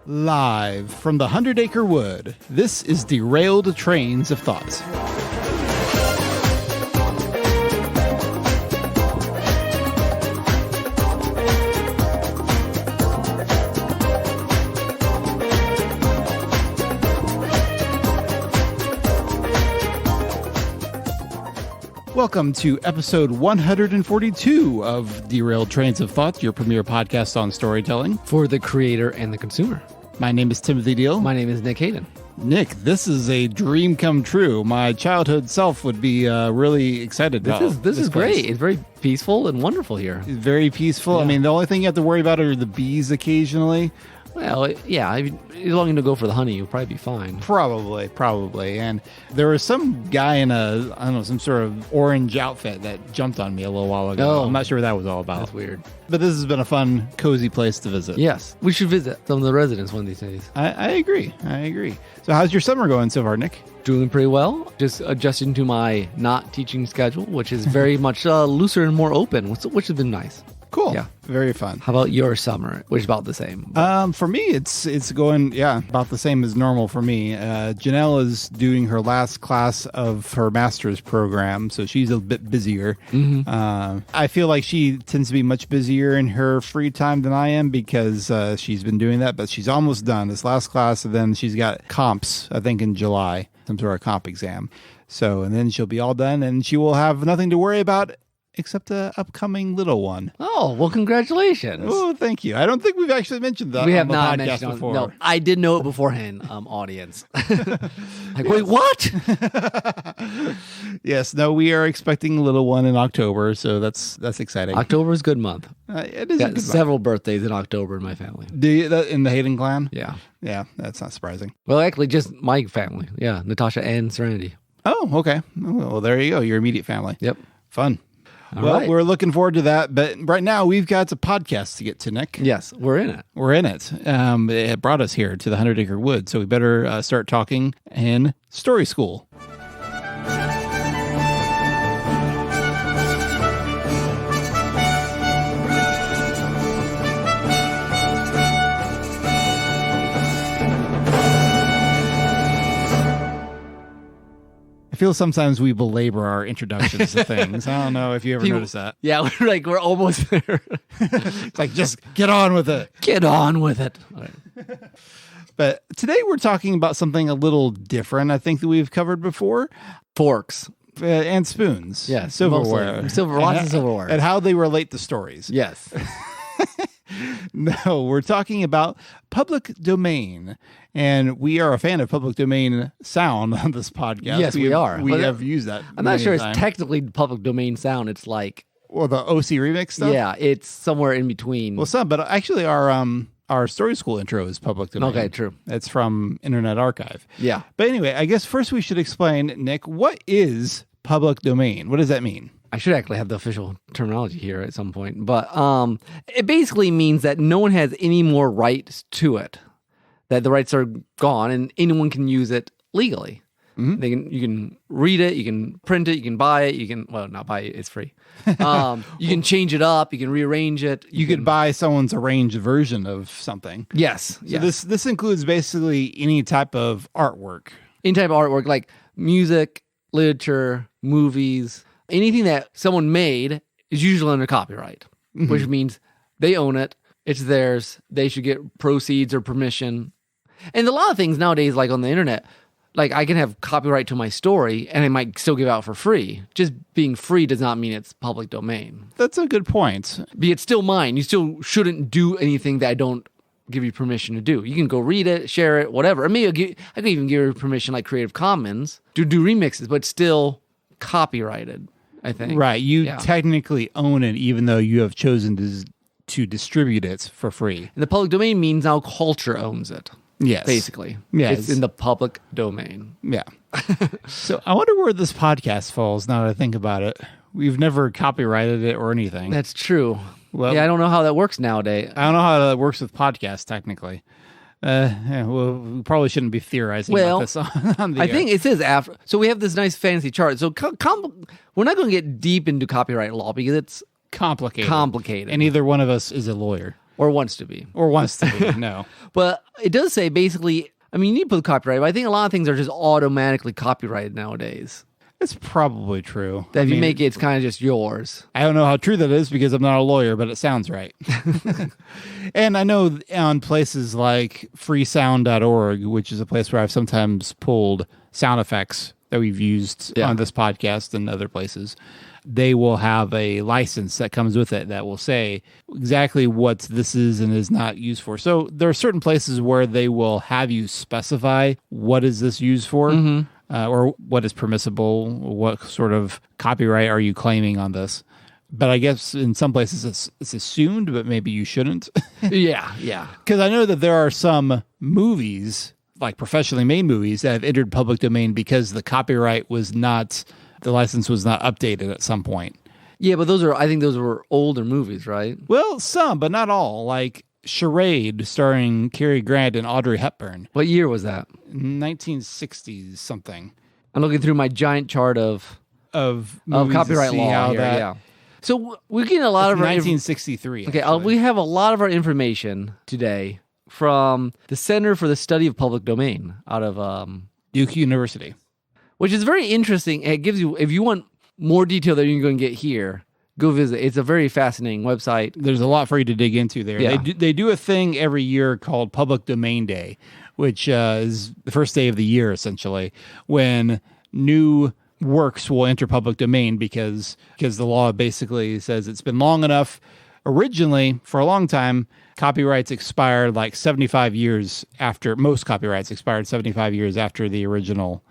Live from the 100-Acre Wood, this is Derailed Trains of Thought. Welcome to episode 142 of Derailed Trains of Thought, your premier podcast on storytelling. For the creator and the consumer. My name is Timothy Deal. My name is Nick Hayden. Nick, this is a dream come true. My childhood self would be really excited about this is great. It's very peaceful and wonderful here. It's very peaceful. Yeah. I mean, the only thing you have to worry about are the bees occasionally. Well, yeah, as long as you don't go for the honey, you'll probably be fine. Probably. And there was some guy in some sort of orange outfit that jumped on me a little while ago. Oh. I'm not sure what that was all about. That's weird. But this has been a fun, cozy place to visit. Yes, we should visit some of the residents one of these days. I agree. So how's your summer going so far, Nick? Doing pretty well. Just adjusting to my not teaching schedule, which is very much looser and more open, which has been nice. Cool. Yeah. Very fun. How about your summer, which is about the same? For me, it's going, about the same as normal for me. Janelle is doing her last class of her master's program, so she's a bit busier. Mm-hmm. I feel like she tends to be much busier in her free time than I am because she's been doing that, but she's almost done this last class, and then she's got comps, I think, in July, some sort of comp exam. So, and then she'll be all done, and she will have nothing to worry about except the upcoming little one. Oh, well, congratulations. Oh, thank you. I don't think we've actually mentioned that We have on the not podcast mentioned before. No, I did know it beforehand, audience. Like, wait, what? Yes, no, we are expecting a little one in October, so that's exciting. October is a good month. It is a Got good month. several birthdays in October in my family. Do you, in the Hayden clan? Yeah. Yeah, that's not surprising. Well, actually, just my family. Yeah, Natasha and Serenity. Oh, okay. Well, there you go. Your immediate family. Yep. Fun. All well, right. We're looking forward to that. But right now, we've got a podcast to get to, Nick. Yes, we're in it. We're in it. It brought us here to the 100-Acre Wood, so we better start talking in story school. I feel sometimes we belabor our introductions to things. I don't know if you ever noticed that. Yeah, we're almost there. It's like, just get on with it. Get on with it. All right. But today we're talking about something a little different, I think, that we've covered before. Forks. And spoons. Yeah, Silverware. Lots of silverware. And how they relate to stories. Yes. No, we're talking about public domain. And we are a fan of public domain sound on this podcast. Yes, we are. We have used that. I'm not sure it's technically public domain sound. It's like... Or the OC remix stuff? Yeah, it's somewhere in between. Well, some, but actually our story school intro is public domain. Okay, true. It's from Internet Archive. Yeah. But anyway, I guess first we should explain, Nick, what is public domain? What does that mean? I should actually have the official terminology here at some point. But it basically means that no one has any more rights to it. That the rights are gone and anyone can use it legally. Mm-hmm. You can read it, you can print it, you can buy it, not buy it, it's free. You can change it up, you can rearrange it. You could buy someone's arranged version of something. Yes. So this includes basically any type of artwork. Any type of artwork like music, literature, movies, anything that someone made is usually under copyright, which means they own it, it's theirs, they should get proceeds or permission. And a lot of things nowadays, like on the internet, like I can have copyright to my story and I might still give out for free. Just being free does not mean it's public domain. That's a good point. It's still mine. You still shouldn't do anything that I don't give you permission to do. You can go read it, share it, whatever. Or maybe I could even give you permission like Creative Commons to do remixes, but still copyrighted, I think. Right. You technically own it even though you have chosen to distribute it for free. And the public domain means now culture owns it. Yes. Basically. Yes. It's in the public domain. Yeah. So I wonder where this podcast falls now that I think about it. We've never copyrighted it or anything. That's true. Well, I don't know how that works nowadays. I don't know how that works with podcasts, technically. We probably shouldn't be theorizing about this on the I air. think it says after. So we have this nice fancy chart. So we're not going to get deep into copyright law because it's complicated. complicated. And neither one of us is a lawyer. Or wants to be. Or wants to be, no. But it does say basically, I mean, you need to put copyright, but I think a lot of things are just automatically copyrighted nowadays. It's probably true. That if you make it, it's kind of just yours. I don't know how true that is because I'm not a lawyer, but it sounds right. And I know on places like freesound.org, which is a place where I've sometimes pulled sound effects that we've used on this podcast and other places, they will have a license that comes with it that will say exactly what this is and is not used for. So there are certain places where they will have you specify what is this used for, or what is permissible, what sort of copyright are you claiming on this. But I guess in some places it's assumed, but maybe you shouldn't. Yeah. Because I know that there are some movies, like professionally made movies, that have entered public domain because the copyright was not... the license was not updated at some point. Yeah, but I think those were older movies, right? Well, some, but not all. Like Charade, starring Cary Grant and Audrey Hepburn. What year was that? 1960s something. I'm looking through my giant chart of copyright law here. Yeah. So we're getting a lot of 1963. Okay, we have a lot of our information today from the Center for the Study of Public Domain out of Duke University. Which is very interesting. It gives you, if you want more detail than you're going to get here, go visit. It's a very fascinating website. There's a lot for you to dig into there. Yeah. They do a thing every year called Public Domain Day, which is the first day of the year, essentially, when new works will enter public domain because the law basically says it's been long enough. Originally, for a long time, copyrights expired like 75 years after, most copyrights expired 75 years after the original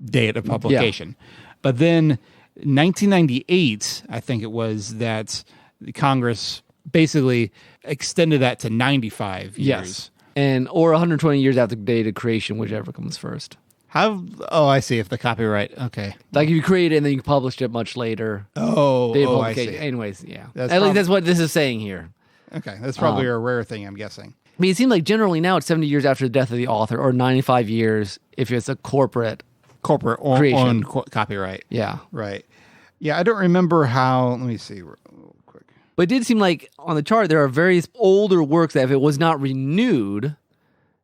date of publication. But then 1998, I think it was, that Congress basically extended that to 95 years. Yes. Or 120 years after the date of creation, whichever comes first. I see. If the copyright, okay. Like if you create it and then you published it much later. I see. Anyways, yeah. At least that's what this is saying here. Okay, that's probably a rare thing, I'm guessing. I mean, it seems like generally now it's 70 years after the death of the author, or 95 years if it's a corporate owned copyright. Yeah. Right. Yeah, I don't remember how. Let me see real quick. But it did seem like on the chart there are various older works that if it was not renewed,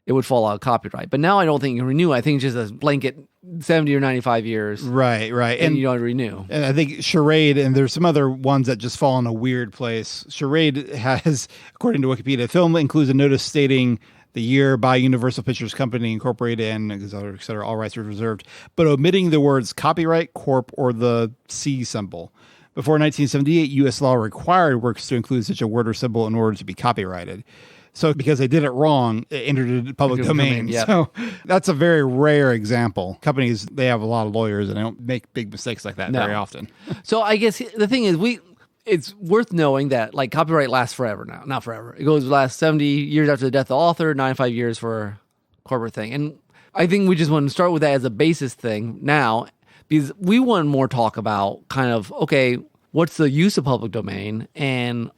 it would fall out of copyright. But now I don't think you can renew. I think it's just a blanket 70 or 95 years. Right. And you don't renew. And I think Charade, and there's some other ones that just fall in a weird place. Charade has, according to Wikipedia, the film includes a notice stating the year by Universal Pictures Company Incorporated and et cetera, all rights are reserved, but omitting the words copyright, corp, or the C symbol. Before 1978, U.S. law required works to include such a word or symbol in order to be copyrighted. So because they did it wrong, it entered into public domain. Yeah. So that's a very rare example. Companies, they have a lot of lawyers and they don't make big mistakes like that very often. So I guess the thing is it's worth knowing that like copyright lasts forever now. Not forever. It lasts 70 years after the death of the author, 95 years for a corporate thing. And I think we just want to start with that as a basis thing now, because we want more talk about kind of, okay, what's the use of public domain and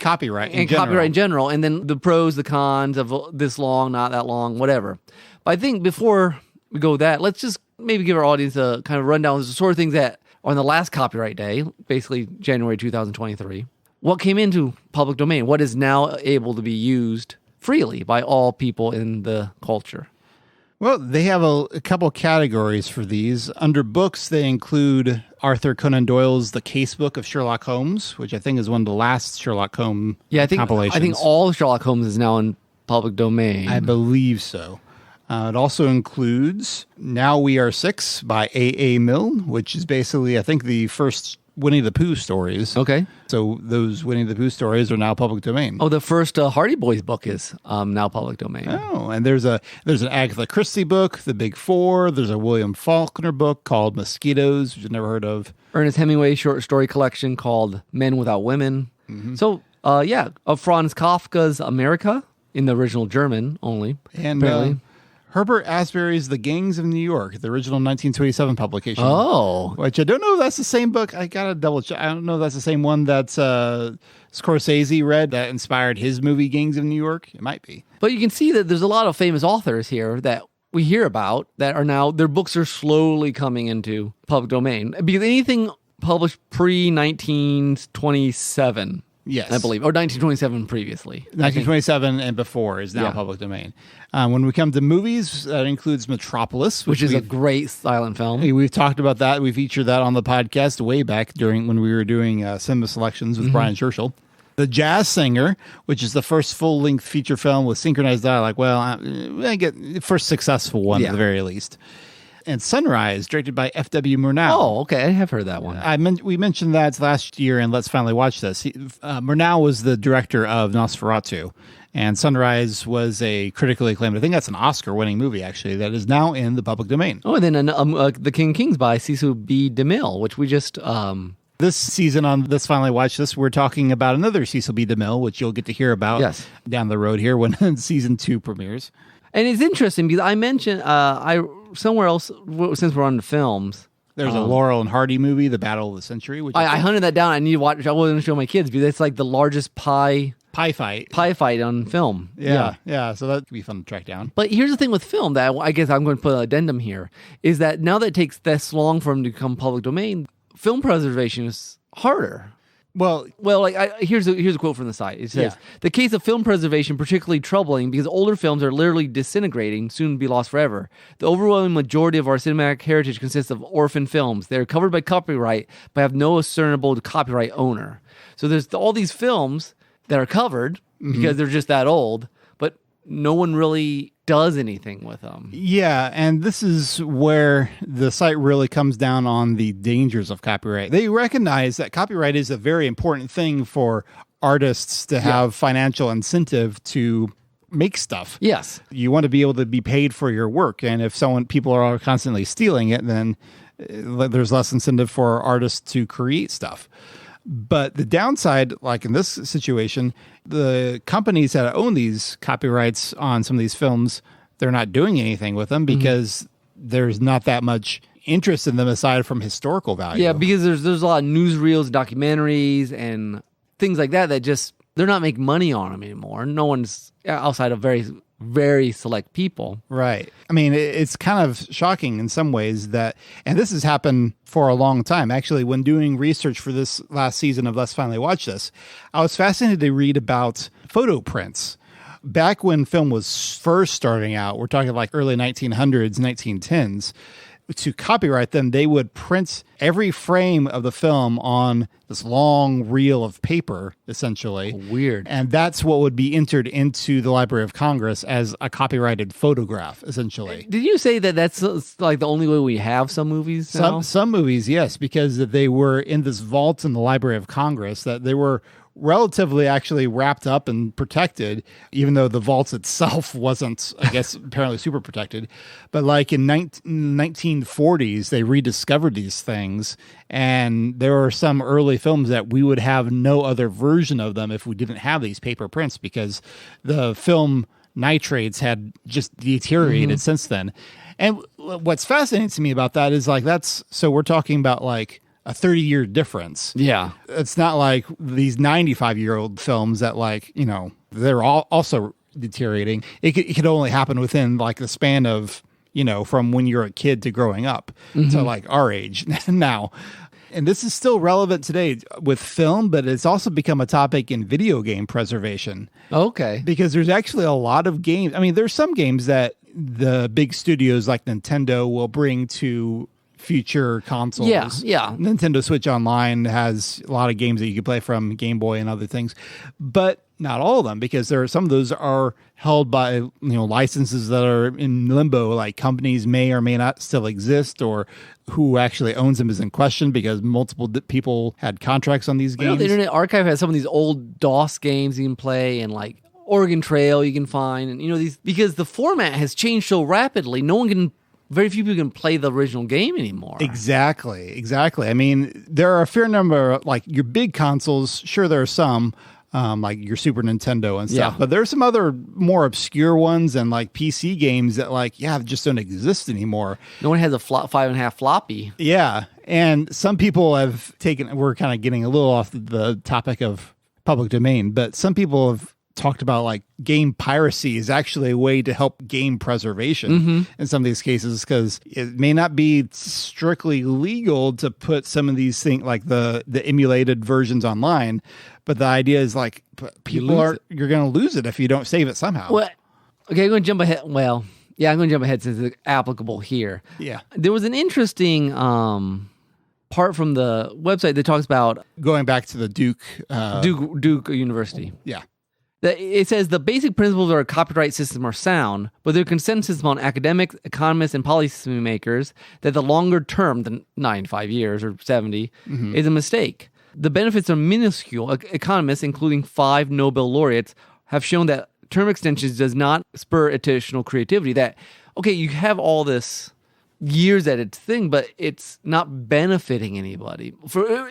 copyright copyright in general, and then the pros, the cons of this long, not that long, whatever. But I think before we go with that, let's just maybe give our audience a kind of rundown of the sort of things that on the last copyright day, basically January 2023, what came into public domain, what is now able to be used freely by all people in the culture. Well, they have a couple categories for these. Under books, they include Arthur Conan Doyle's The Casebook of Sherlock Holmes, which I think is one of the last Sherlock Holmes compilations. I think all Sherlock Holmes is now in public domain. I believe so. It also includes Now We Are Six by A.A. Milne, which is basically, I think, the first Winnie the Pooh stories. Okay. So those Winnie the Pooh stories are now public domain. Oh, the first Hardy Boys book is now public domain. Oh, and there's an Agatha Christie book, The Big Four. There's a William Faulkner book called Mosquitoes, which I've never heard of. Ernest Hemingway short story collection called Men Without Women. Mm-hmm. So, of Franz Kafka's America in the original German only. And Herbert Asbury's The Gangs of New York, the original 1927 publication. Oh. Which I don't know if that's the same book. I got to double check. I don't know if that's the same one that Scorsese read that inspired his movie Gangs of New York. It might be. But you can see that there's a lot of famous authors here that we hear about that are now, their books are slowly coming into public domain. Because anything published pre-1927 Yes. I believe, or 1927 previously. 1927 and before is now public domain. When we come to movies, that includes Metropolis, Which is a great silent film. We've talked about that. We featured that on the podcast way back during when we were doing cinema selections with Brian Scherschel. The Jazz Singer, which is the first full-length feature film with synchronized dialogue. Well, I get the first successful one at the very least. And Sunrise, directed by F.W. Murnau. Oh, okay. I have heard that one. We mentioned that last year, and Let's Finally Watch This. Murnau was the director of Nosferatu, and Sunrise was a critically acclaimed, I think that's an Oscar-winning movie, actually, that is now in the public domain. Oh, and then The King Kings by Cecil B. DeMille, which we just... This season on Let's Finally Watch This, we're talking about another Cecil B. DeMille, which you'll get to hear about down the road here when season 2 premieres. And it's interesting because I mentioned somewhere else, since we're on the films. There's a Laurel and Hardy movie, The Battle of the Century. Which I hunted that down. I need to watch. I wasn't going to show my kids because it's like the largest pie fight on film. Yeah. So that could be fun to track down. But here's the thing with film that I guess I'm going to put an addendum here is that now that it takes this long for them to become public domain, film preservation is harder. Well, here's a quote from the site. It says, "The case of film preservation particularly troubling because older films are literally disintegrating, soon to be lost forever. The overwhelming majority of our cinematic heritage consists of orphan films. They are covered by copyright, but have no discernible copyright owner. So there's all these films that are covered because they're just that old, but no one really does anything with them." Yeah, and this is where the site really comes down on the dangers of copyright. They recognize that copyright is a very important thing for artists to have financial incentive to make stuff. Yes. You want to be able to be paid for your work, and if people are constantly stealing it, then there's less incentive for artists to create stuff. But the downside, like in this situation, the companies that own these copyrights on some of these films, they're not doing anything with them because there's not that much interest in them aside from historical value. Yeah, because there's a lot of newsreels, documentaries, and things like that just, they're not making money on them anymore. No one's outside of very, very select people. Right. I mean, it's kind of shocking in some ways that, and this has happened for a long time. Actually, when doing research for this last season of Let's Finally Watch This, I was fascinated to read about photo prints. Back when film was first starting out, we're talking like early 1900s, 1910s, to copyright them, they would print every frame of the film on this long reel of paper, essentially. Weird. And that's what would be entered into the Library of Congress as a copyrighted photograph, essentially. Did you say that that's like the only way we have some movies now? Some movies, yes, because they were in this vault in the Library of Congress, that they were relatively actually wrapped up and protected, even though the vault itself wasn't, I guess, apparently super protected. But like in 1940s, they rediscovered these things, and there were some early films that we would have no other version of them if we didn't have these paper prints, because the film nitrates had just deteriorated since then. And what's fascinating to me about that is so we're talking about like a 30-year difference. Yeah. It's not like these 95-year-old films that they're all also deteriorating. It could only happen within like the span of, from when you're a kid to growing up to like our age now. And this is still relevant today with film, but it's also become a topic in video game preservation. Okay. Because there's actually a lot of games. I mean, there's some games that the big studios like Nintendo will bring to future consoles. Yeah. Nintendo Switch Online has a lot of games that you can play from Game Boy and other things, but not all of them, because some of those are held by licenses that are in limbo. Like companies may or may not still exist, or who actually owns them is in question because multiple people had contracts on these games. The Internet Archive has some of these old DOS games you can play, and like Oregon Trail you can find, and these, because the format has changed so rapidly. Very few people can play the original game anymore. Exactly. I mean, there are a fair number of, like, your big consoles. Sure, there are some, like your Super Nintendo and stuff, but there are some other more obscure ones and like PC games that just don't exist anymore. No one has a 5.5 floppy. Yeah. And some people we're kind of getting a little off the topic of public domain, but some people have talked about like game piracy is actually a way to help game preservation in some of these cases, because it may not be strictly legal to put some of these things like the emulated versions online, but the idea is like you're going to lose it if you don't save it somehow. Well, okay, I'm going to jump ahead. Well, yeah, I'm going to jump ahead since it's applicable here. Yeah. There was an interesting part from the website that talks about going back to the Duke University. Yeah. It says the basic principles of our copyright system are sound, but there's consensus among academics, economists, and policymakers that the longer term, the 95 years or 70, is a mistake. The benefits are minuscule. Economists, including 5 Nobel laureates, have shown that term extensions does not spur additional creativity. That, okay, you have all this years at its thing, but it's not benefiting anybody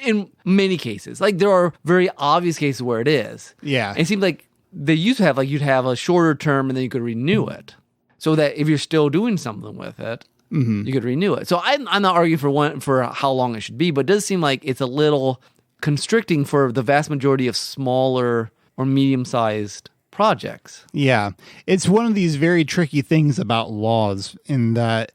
in many cases. Like there are very obvious cases where it is. Yeah. And it seems like they used to have, like you'd have a shorter term and then you could renew it. So that if you're still doing something with it, you could renew it. So I'm not arguing for how long it should be, but it does seem like it's a little constricting for the vast majority of smaller or medium-sized projects. Yeah. It's one of these very tricky things about laws in that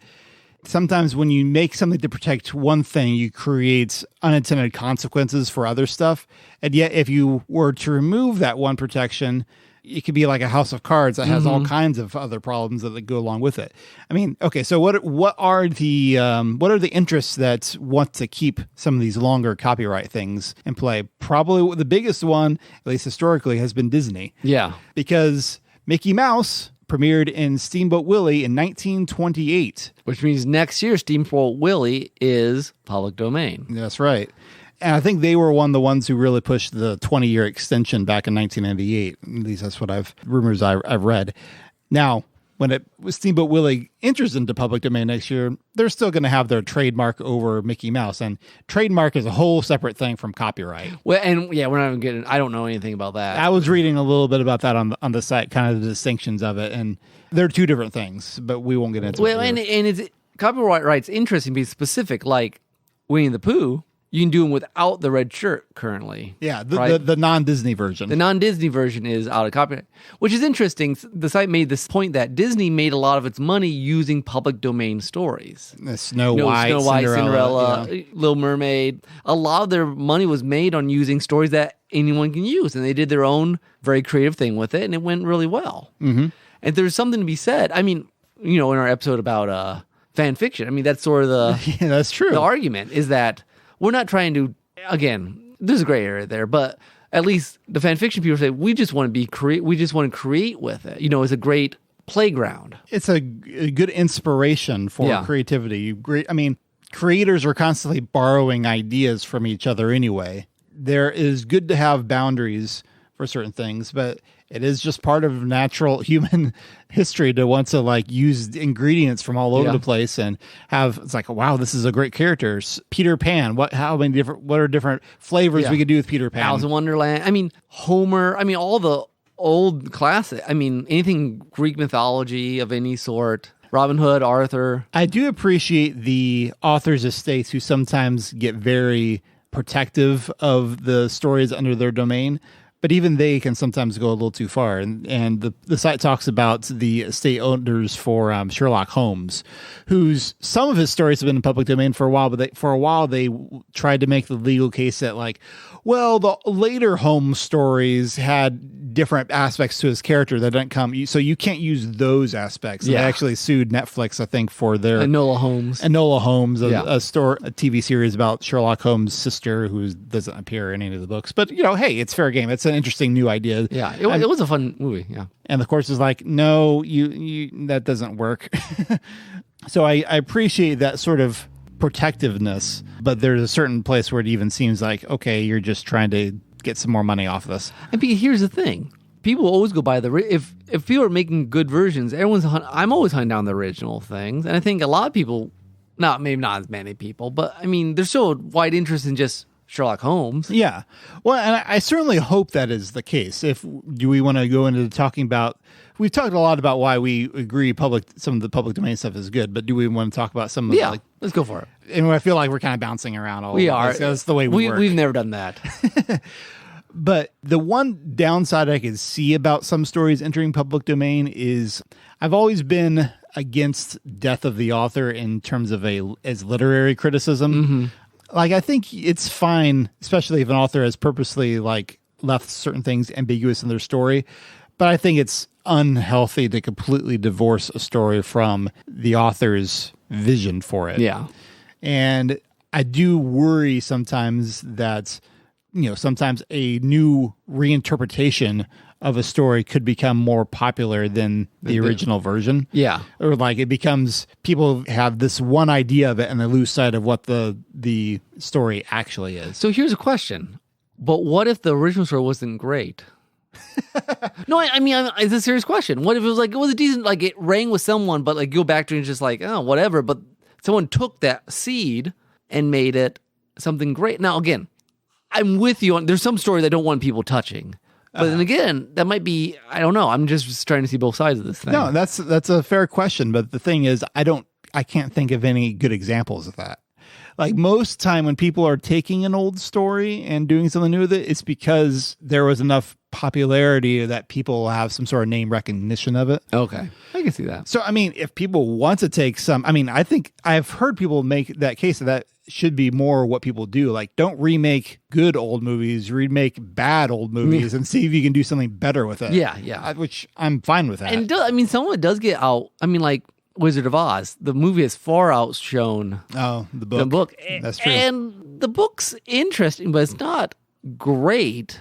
sometimes when you make something to protect one thing, you create unintended consequences for other stuff. And yet, if you were to remove that one protection, it could be like a house of cards that has all kinds of other problems that go along with it. I mean, okay, so what are the interests that want to keep some of these longer copyright things in play? Probably the biggest one, at least historically, has been Disney. Yeah, because Mickey Mouse premiered in Steamboat Willie in 1928. Which means next year Steamboat Willie is public domain. That's right. And I think they were one of the ones who really pushed the 20-year extension back in 1998. At least that's what I've read. Now, when Steamboat Willie enters into public domain next year, they're still going to have their trademark over Mickey Mouse. And trademark is a whole separate thing from copyright. Well, and yeah, we're not even getting. I don't know anything about that. I was reading a little bit about that on the site, kind of the distinctions of it, and they're two different things. But we won't get into it. Well, and it's copyright rights interesting, be specific. Like Winnie the Pooh, you can do them without the red shirt currently. Yeah, right? the non-Disney version. The non-Disney version is out of copyright, which is interesting. The site made this point that Disney made a lot of its money using public domain stories. Snow White, Cinderella, Little Mermaid. A lot of their money was made on using stories that anyone can use, and they did their own very creative thing with it, and it went really well. Mm-hmm. And there's something to be said. I mean, in our episode about fan fiction, I mean, that's sort of yeah, that's true. The argument is that we're not trying to, again, there's a gray area there, but at least the fan fiction people say, we just want to create with it. It's a great playground. It's a good inspiration for creativity. I mean, creators are constantly borrowing ideas from each other anyway. There is good to have boundaries for certain things, but it is just part of natural human history to want to like use ingredients from all over the place and it's like, wow, this is a great character. Peter Pan. What are different flavors we could do with Peter Pan? Alice in Wonderland. I mean, Homer. I mean, all the old classic. I mean, anything Greek mythology of any sort. Robin Hood, Arthur. I do appreciate the authors' estates who sometimes get very protective of the stories under their domain. But even they can sometimes go a little too far. And the site talks about the estate owners for Sherlock Holmes, some of his stories have been in public domain for a while, but for a while they tried to make the legal case that like, well, the later Holmes stories had different aspects to his character that didn't come, so you can't use those aspects. Yeah. They actually sued Netflix, I think, for their Enola Holmes, a TV series about Sherlock Holmes' sister who doesn't appear in any of the books. But hey, it's fair game. It's an interesting new idea. Yeah, it was a fun movie. Yeah, and of course, it's like, no, you that doesn't work. So I appreciate that sort of protectiveness, but there's a certain place where it even seems like, okay, you're just trying to get some more money off this. And here's the thing: people always go by if people are making good versions, I'm always hunting down the original things, and I think a lot of people, maybe not as many people, but I mean, there's still a wide interest in just Sherlock Holmes. Yeah. Well, and I certainly hope that is the case. Do we want to go into talking about, we've talked a lot about why we agree some of the public domain stuff is good, but do we want to talk about some of the, let's go for it. And I feel like we're kind of bouncing around all we are. That's the way we work. We've never done that. But the one downside I can see about some stories entering public domain is I've always been against death of the author in terms of as literary criticism. Like, I think it's fine, especially if an author has purposely like left certain things ambiguous in their story. But I think it's unhealthy to completely divorce a story from the author's vision for it. Yeah. And I do worry sometimes that, sometimes a new reinterpretation of a story could become more popular than the original version. Yeah. Or like it becomes, people have this one idea of it and they lose sight of what the story actually is. So here's a question. But what if the original story wasn't great? No, I mean, it's a serious question. What if it was a decent, like it rang with someone, but like go back to it and just like, oh, whatever. But someone took that seed and made it something great. Now, again, I'm with you on, there's some stories I don't want people touching. But then again, that might be, I don't know. I'm just trying to see both sides of this thing. No, that's a fair question. But the thing is, I can't think of any good examples of that. Like most time when people are taking an old story and doing something new with it, it's because there was enough popularity that people have some sort of name recognition of it. Okay. I can see that. So, I mean, if people want to take some, I mean, I think I've heard people make that case that should be more what people do. Like, don't remake good old movies, remake bad old movies and see if you can do something better with it. Yeah, yeah. Which I'm fine with that. And some of it does get out. I mean, like Wizard of Oz, the movie has far outshone the book. the book. That's true. And the book's interesting, but it's not great.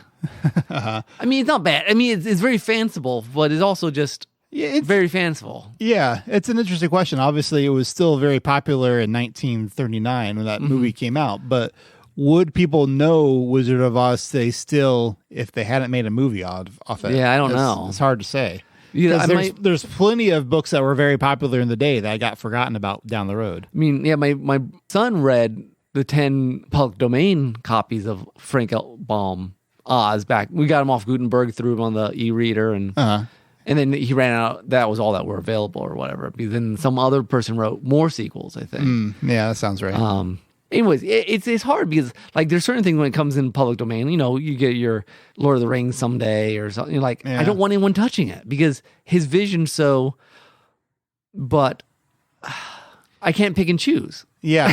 I mean, it's not bad. I mean, it's very fanciful, but it's also just very fanciful. Yeah, it's an interesting question. Obviously, it was still very popular in 1939 when that movie came out, but would people know Wizard of Oz today still if they hadn't made a movie off it? Yeah, I don't know. It's hard to say. Yeah, There's plenty of books that were very popular in the day that got forgotten about down the road. I mean, yeah, my son read the 10 public domain copies of Frank L. Baum Oz back. We got him off Gutenberg, threw him on the e-reader, and then he ran out. That was all that were available or whatever. Because then some other person wrote more sequels, I think. Yeah, that sounds right. Anyways, it's hard because like there's certain things when it comes in public domain, you get your Lord of the Rings someday or something. Like I don't want anyone touching it because his vision's so. But I can't pick and choose. Yeah.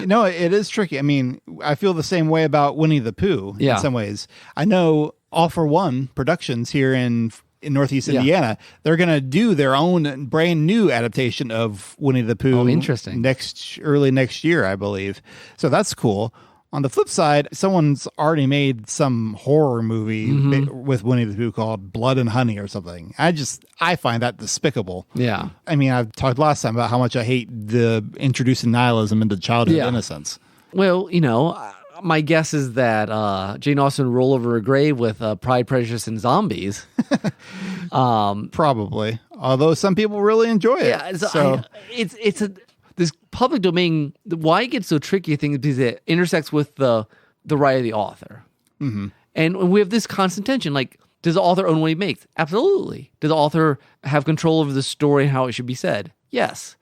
No, it is tricky. I mean, I feel the same way about Winnie the Pooh in some ways. I know All for One Productions here in Northeast Indiana, they're going to do their own brand new adaptation of Winnie the Pooh. Oh, interesting. Early next year, I believe. So that's cool. On the flip side, someone's already made some horror movie with Winnie the Pooh called Blood and Honey or something. I find that despicable. Yeah. I mean, I've talked last time about how much I hate the introducing nihilism into childhood innocence. Well, my guess is that Jane Austen will roll over a grave with Pride, Prejudice, and Zombies. Probably. Although some people really enjoy it. Yeah, it's this public domain. Why it gets so tricky, I think, is because it intersects with the right of the author. And we have this constant tension. Like, does the author own what he makes? Absolutely. Does the author have control over the story and how it should be said? Yes.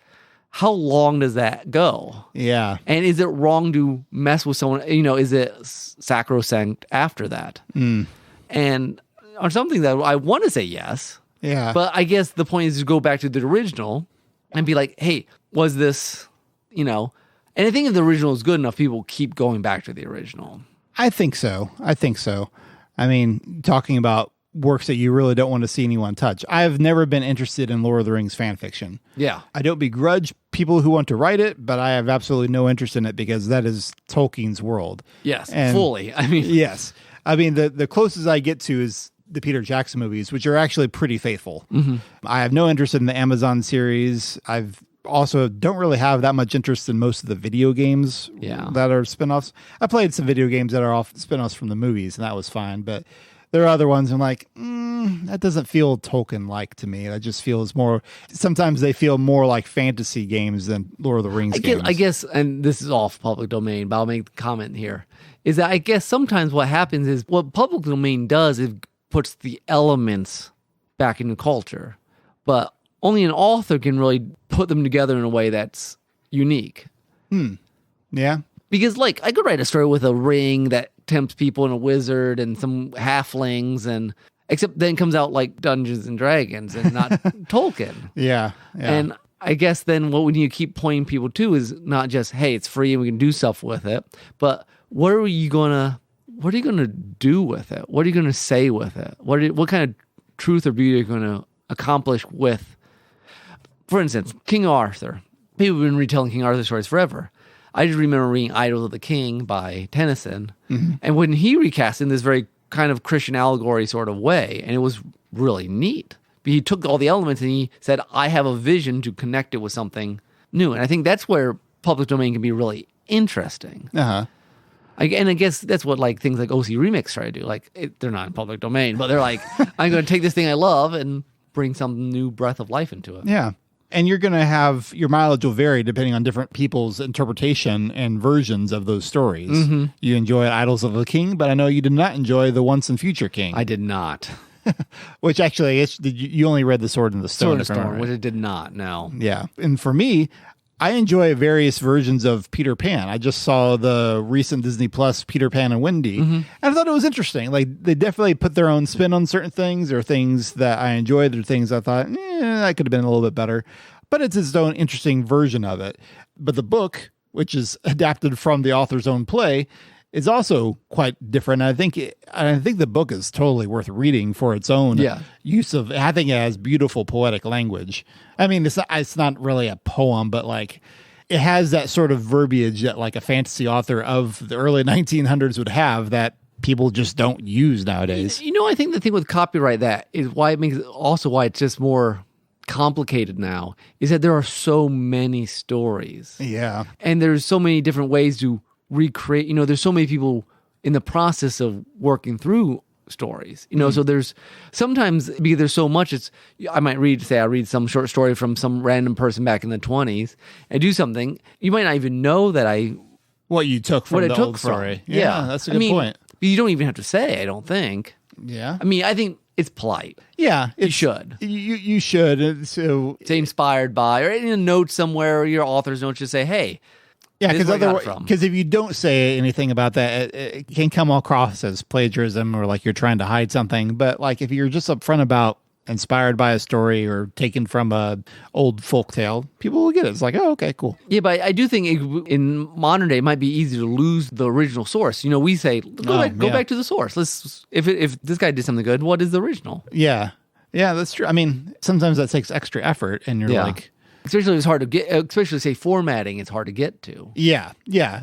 How long does that go? Yeah. And is it wrong to mess with someone? Is it sacrosanct after that? And on something that I want to say yes. Yeah. But I guess the point is to go back to the original and be like, hey, was this, and I think if the original is good enough, people keep going back to the original. I think so. I mean, talking about works that you really don't want to see anyone touch. I've never been interested in Lord of the Rings fan fiction. Yeah. I don't begrudge people who want to write it, but I have absolutely no interest in it because that is Tolkien's world. Yes, fully. I mean, yes. I mean, the closest I get to is the Peter Jackson movies, which are actually pretty faithful. I have no interest in the Amazon series. I've also don't really have that much interest in most of the video games that are spinoffs. I played some video games that are off spinoffs from the movies, and that was fine, but there are other ones I'm like, that doesn't feel Tolkien-like to me. That just feels more, sometimes they feel more like fantasy games than Lord of the Rings games. I guess, and this is off public domain, but I'll make the comment here, is that I guess sometimes what happens is what public domain does is puts the elements back into culture, but only an author can really put them together in a way that's unique. Yeah. Because, like, I could write a story with a ring that tempts people and a wizard and some halflings, and except then comes out like Dungeons and Dragons and not Tolkien. Yeah. And I guess then what we need to keep pointing people to is not just, hey, it's free and we can do stuff with it, but what are you gonna do with it? What are you gonna say with it? What kind of truth or beauty are you gonna accomplish with, for instance, King Arthur? People have been retelling King Arthur stories forever. I just remember reading Idols of the King by Tennyson, and when he recast in this very kind of Christian allegory sort of way, and it was really neat. He took all the elements and he said, I have a vision to connect it with something new. And I think that's where public domain can be really interesting. Uh-huh. And I guess that's what like things like OC Remix try to do. Like they're not in public domain, but they're like, I'm going to take this thing I love and bring some new breath of life into it. Yeah. And you're going to have, your mileage will vary depending on different people's interpretation and versions of those stories. Mm-hmm. You enjoy Idols of the King, but I know you did not enjoy The Once and Future King. I did not. Which actually, I guess, you only read The Sword and the Stone. Sword and the Stone, which I did not, no. Yeah. And for me, I enjoy various versions of Peter Pan. I just saw the recent Disney Plus Peter Pan and Wendy, and I thought it was interesting. Like, they definitely put their own spin on certain things. There are things that I enjoyed. There are things I thought, that could have been a little bit better. But it's its own interesting version of it. But the book, which is adapted from the author's own play, is also quite different. I think the book is totally worth reading for its own use of. I think it has beautiful poetic language. I mean, it's not really a poem, but like it has that sort of verbiage that like a fantasy author of the early 1900s would have that people just don't use nowadays. I think the thing with copyright that is why it's just more complicated now is that there are so many stories. Yeah, and there's so many different ways to recreate, there's so many people in the process of working through stories, so there's sometimes, because there's so much, I read some short story from some random person back in the 1920s and do something, you might not even know that what you took from the old story. Yeah, that's a good point. You don't even have to say, I don't think. Yeah. I think it's polite. Yeah. You should. You should. So say inspired by, or in a note somewhere, or your author's note, just say, hey, yeah, because if you don't say anything about that, it can come across as plagiarism or like you're trying to hide something. But like if you're just upfront about inspired by a story or taken from a old folktale, people will get it. It's like, oh, okay, cool. Yeah, but I do think in modern day, it might be easy to lose the original source. We say, go back to the source. If this guy did something good, what is the original? Yeah, that's true. I mean, sometimes that takes extra effort, and you're like. Especially it's hard to get, especially say formatting, it's hard to get to. Yeah.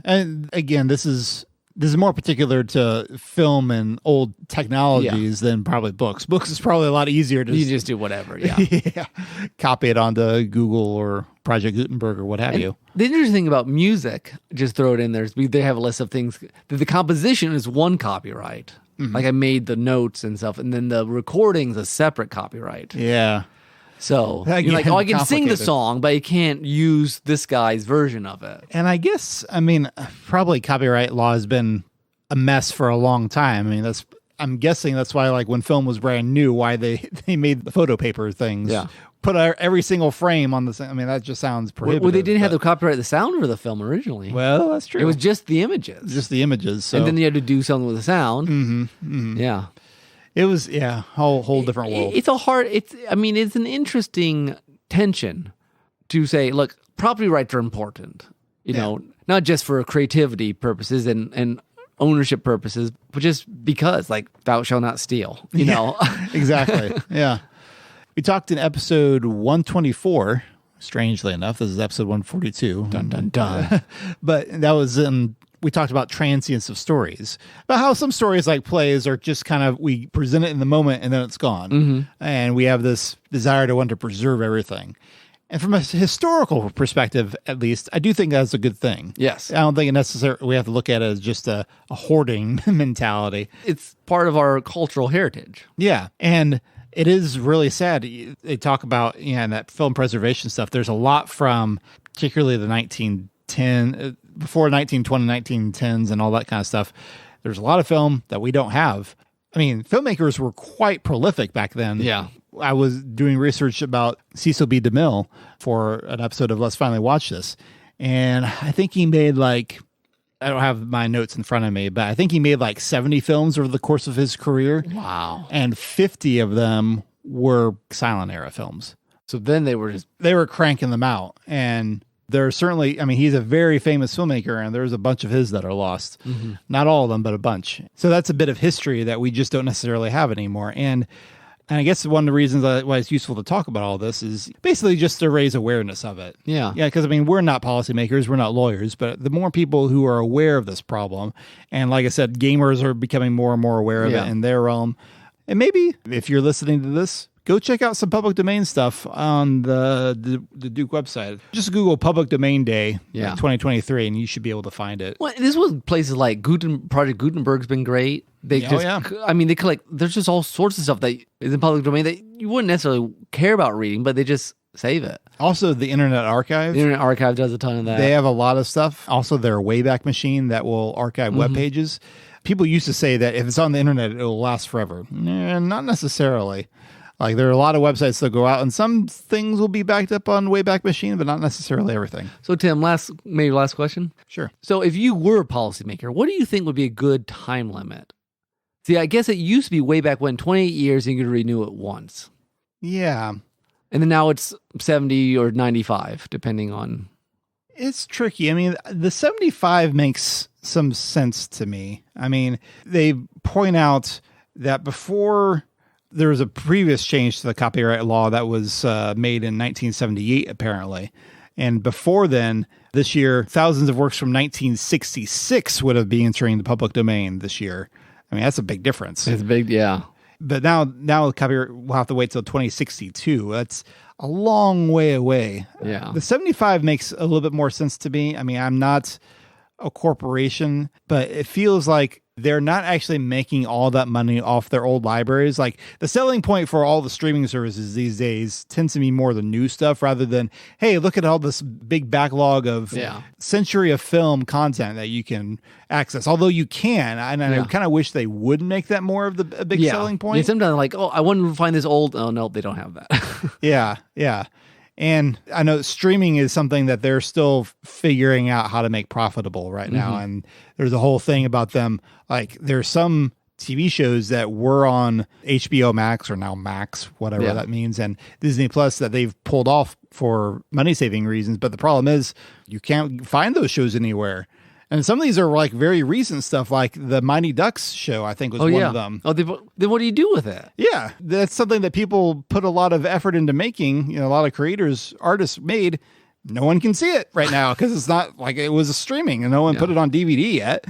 And again, this is more particular to film and old technologies than probably books. Books is probably a lot easier to... You just do whatever, yeah. Copy it onto Google or Project Gutenberg or what have you. The interesting thing about music, just throw it in there, is they have a list of things. The composition is one copyright. Mm-hmm. Like I made the notes and stuff, and then the recording's a separate copyright. Yeah. So you're like, I can sing the song, but I can't use this guy's version of it. And I guess, probably copyright law has been a mess for a long time. I'm guessing that's why, like, when film was brand new, why they made the photo paper things. Yeah. Put every single frame on the same. That just sounds prohibitive. Well, they didn't have the copyright the sound for the film originally. Well, that's true. It was just the images. So. And then you had to do something with the sound. Mm-hmm, mm-hmm. Yeah. It was, whole different world. It's an interesting tension to say, look, property rights are important, not just for creativity purposes and ownership purposes, but just because, like, thou shalt not steal, know? Exactly. Yeah. We talked in episode 124, strangely enough, this is episode 142. Dun, dun, dun. But that was we talked about transience of stories, about how some stories like plays are just kind of, we present it in the moment and then it's gone. Mm-hmm. And we have this desire to want to preserve everything. And from a historical perspective, at least, I do think that's a good thing. Yes. I don't think we have to look at it as just a hoarding mentality. It's part of our cultural heritage. Yeah. And it is really sad. They talk about, in that film preservation stuff, there's a lot from particularly the 1910, before 1920, 1910s and all that kind of stuff. There's a lot of film that we don't have. Filmmakers were quite prolific back then. Yeah. I was doing research about Cecil B. DeMille for an episode of Let's Finally Watch This. And I think he made like I don't have my notes in front of me, but I think he made like 70 films over the course of his career. Wow. And 50 of them were silent era films. So then they were cranking them out. And there's certainly, I mean, he's a very famous filmmaker, and there's a bunch of his that are lost. Mm-hmm. Not all of them, but a bunch. So that's a bit of history that we just don't necessarily have anymore. And I guess one of the reasons why it's useful to talk about all this is basically just to raise awareness of it. Yeah. Yeah, because, I mean, we're not policymakers, we're not lawyers, but the more people who are aware of this problem, and like I said, gamers are becoming more and more aware of it in their realm. And maybe if you're listening to this, go check out some public domain stuff on the Duke website. Just Google Public Domain Day 2023, and you should be able to find it. Well, this was places like Project Gutenberg's been great. They I mean, they collect. There's just all sorts of stuff that is in public domain that you wouldn't necessarily care about reading, but they just save it. Also, the Internet Archive. The Internet Archive does a ton of that. They have a lot of stuff. Also, their Wayback Machine that will archive web pages. People used to say that if it's on the internet, it'll last forever. Not necessarily. Like, there are a lot of websites that go out, and some things will be backed up on Wayback Machine, but not necessarily everything. So, Tim, last question. Sure. So, if you were a policymaker, what do you think would be a good time limit? See, I guess it used to be way back when 28 years and you could renew it once. Yeah. And then now it's 70 or 95, depending on... It's tricky. I mean, the 75 makes some sense to me. I mean, they point out that before... There was a previous change to the copyright law that was made in 1978, apparently. And before then, this year, thousands of works from 1966 would have been entering the public domain this year. I mean, that's a big difference. It's big, yeah. But now the copyright will have to wait till 2062. That's a long way away. Yeah. The 75 makes a little bit more sense to me. I mean, I'm not a corporation, but it feels like they're not actually making all that money off their old libraries. Like, the selling point for all the streaming services these days tends to be more the new stuff rather than, hey, look at all this big backlog of century of film content that you can access. Although you can, and I kind of wish they would make that more of a big selling point. Yeah, sometimes like, oh, I want to find this old. Oh, no, they don't have that. Yeah. And I know streaming is something that they're still figuring out how to make profitable right now. And there's a whole thing about them. Like, there's some TV shows that were on HBO Max or now Max, whatever that means, and Disney Plus that they've pulled off for money-saving reasons. But the problem is you can't find those shows anywhere. And some of these are like very recent stuff, like the Mighty Ducks show, I think was one of them. Oh, then what do you do with it? Yeah, that's something that people put a lot of effort into making. You know, a lot of creators, artists made. No one can see it right now because it's not like it was a streaming and no one put it on DVD yet.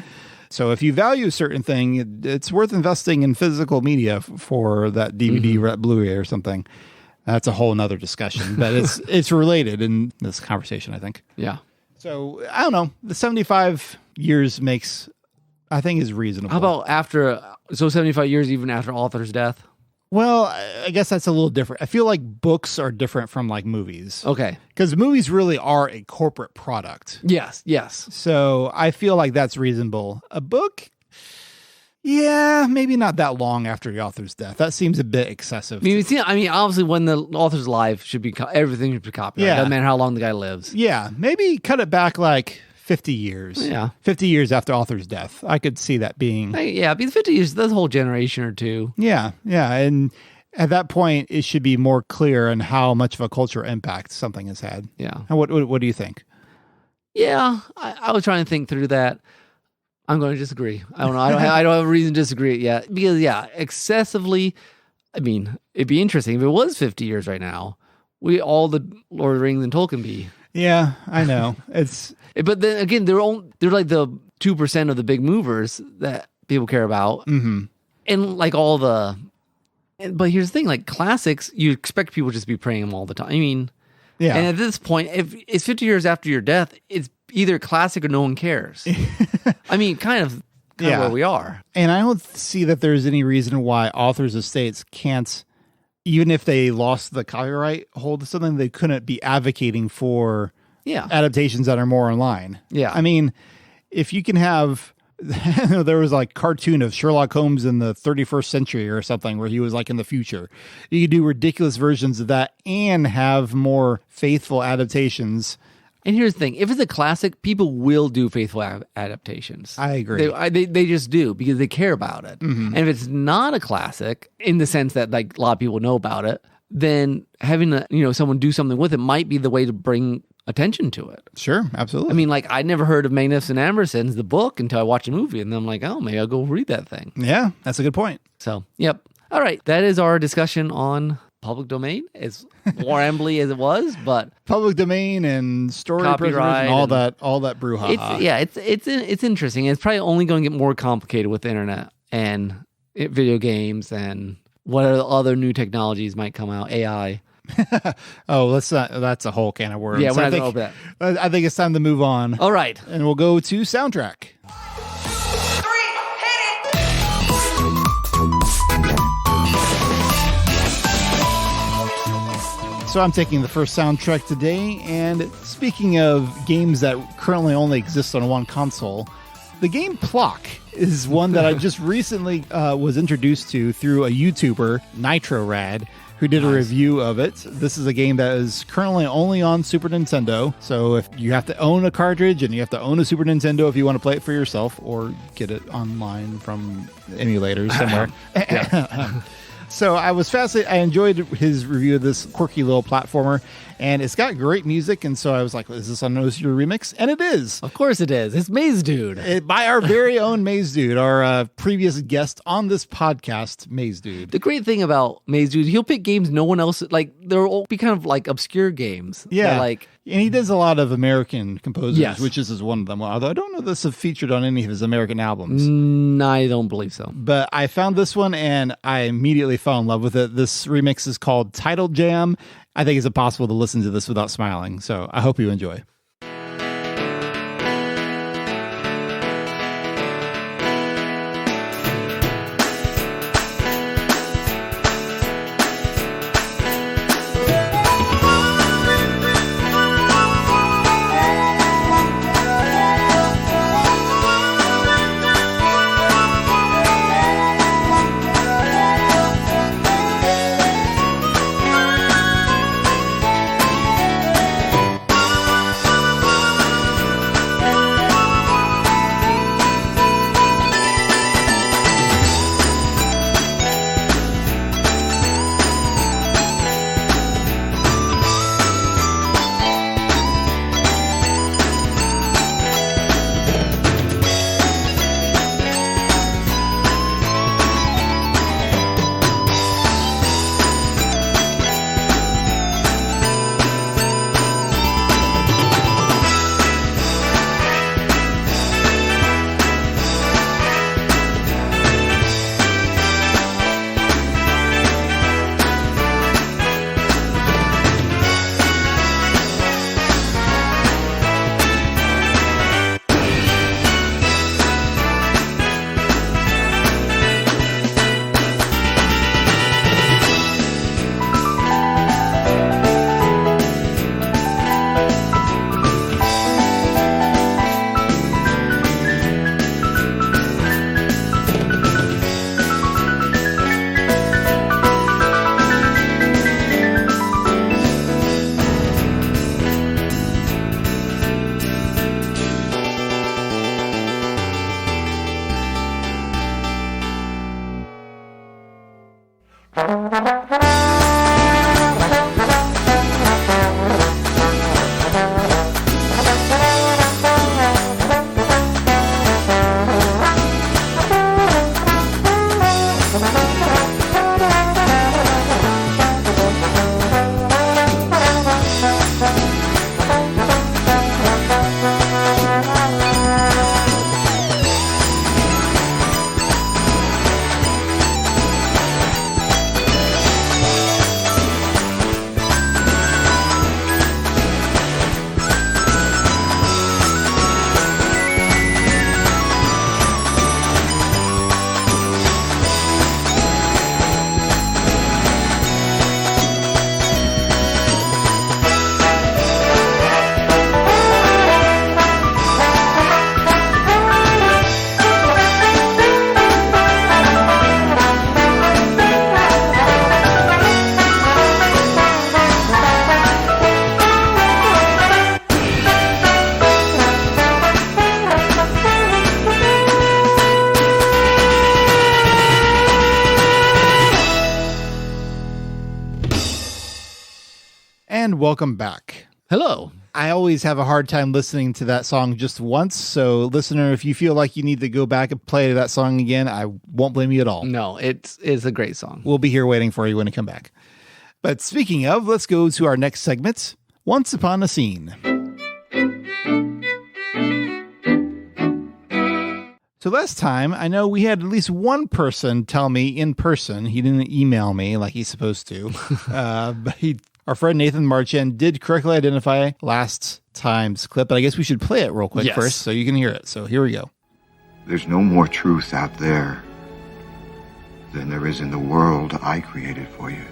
So if you value a certain thing, it's worth investing in physical media for that DVD, Blu-ray or something. That's a whole nother discussion, but it's related in this conversation, I think. Yeah. So, I don't know. The 75 years I think is reasonable. How about 75 years even after author's death? Well, I guess that's a little different. I feel like books are different from like movies. Okay. Because movies really are a corporate product. Yes. So I feel like that's reasonable. A book, yeah, maybe not that long after the author's death. That seems a bit excessive. I mean, obviously, when the author's alive, everything should be copyrighted. Yeah. Doesn't matter how long the guy lives. Yeah, maybe cut it back like 50 years. Yeah. 50 years after author's death. I could see that being... Yeah, 50 years, that's a whole generation or two. Yeah. And at that point, it should be more clear on how much of a cultural impact something has had. Yeah. And what do you think? Yeah, I was trying to think through that. I'm going to disagree. I don't know. I don't have a reason to disagree yet. Because, excessively, I mean, it'd be interesting if it was 50 years right now. All the Lord of the Rings and Tolkien be. Yeah, I know. But then again, they're like the 2% of the big movers that people care about. Mm-hmm. And like but here's the thing, like classics, you expect people just to be praying them all the time. I mean, yeah. And at this point, if it's 50 years after your death, it's either classic or no one cares. I mean, kind of where we are. And I don't see that there's any reason why authors' estates can't, even if they lost the copyright hold of something, they couldn't be advocating for adaptations that are more in line. Yeah. I mean, if you can have... there was like cartoon of Sherlock Holmes in the 31st century or something where he was like in the future. You could do ridiculous versions of that and have more faithful adaptations And here's the thing: if it's a classic, people will do faithful adaptations. I agree. They just do because they care about it. And if it's not a classic, in the sense that like a lot of people know about it, then having someone do something with it might be the way to bring attention to it. Sure, absolutely. I mean, like, I'd never heard of Magnificent Ambersons, the book, until I watched a movie, and then I'm like, oh, maybe I'll go read that thing. Yeah, that's a good point. So, yep. All right, that is our discussion on public domain, as more ambly as it was, but Public domain and story Copyright preservation, all that brouhaha. it's interesting. It's probably only going to get more complicated with the internet and video games and what other new technologies might come out, AI. Oh, that's a whole can of worms. Yeah, we're not going to open that. I think it's time to move on. All right. And we'll go to soundtrack. So I'm taking the first soundtrack today, and speaking of games that currently only exist on one console, the game Plock is one that I just recently was introduced to through a YouTuber, NitroRad, who did a review of it. This is a game that is currently only on Super Nintendo, so if you have to own a cartridge and you have to own a Super Nintendo if you want to play it for yourself, or get it online from emulators somewhere. So I was fascinated. I enjoyed his review of this quirky little platformer, and it's got great music. And so I was like, is this a No Secret remix? And it is. Of course it is. It's Maze Dude. By our very own Maze Dude, our previous guest on this podcast, Maze Dude. The great thing about Maze Dude, he'll pick games no one else, like, they'll be kind of like obscure games. Yeah. Like, and he does a lot of American composers, Yes. which is one of them. Although I don't know if this is featured on any of his American albums. I don't believe so. But I found this one and I immediately fell in love with it. This remix is called Title Jam. I think it's impossible to listen to this without smiling. So I hope you enjoy. welcome back. Hello. I always have a hard time listening to that song just once. So, listener, if you feel like you need to go back and play that song again, I won't blame you at all. No, it's a great song. We'll be here waiting for you when you come back. But speaking of, let's go to our next segment, Once Upon a Scene. So last time, I know we had at least one person tell me in person. He didn't email me like he's supposed to. But our friend Nathan Marchand did correctly identify last time's clip. But I guess we should play it real quick first so you can hear it. So here we go. There's no more truth out there than there is in the world I created for you.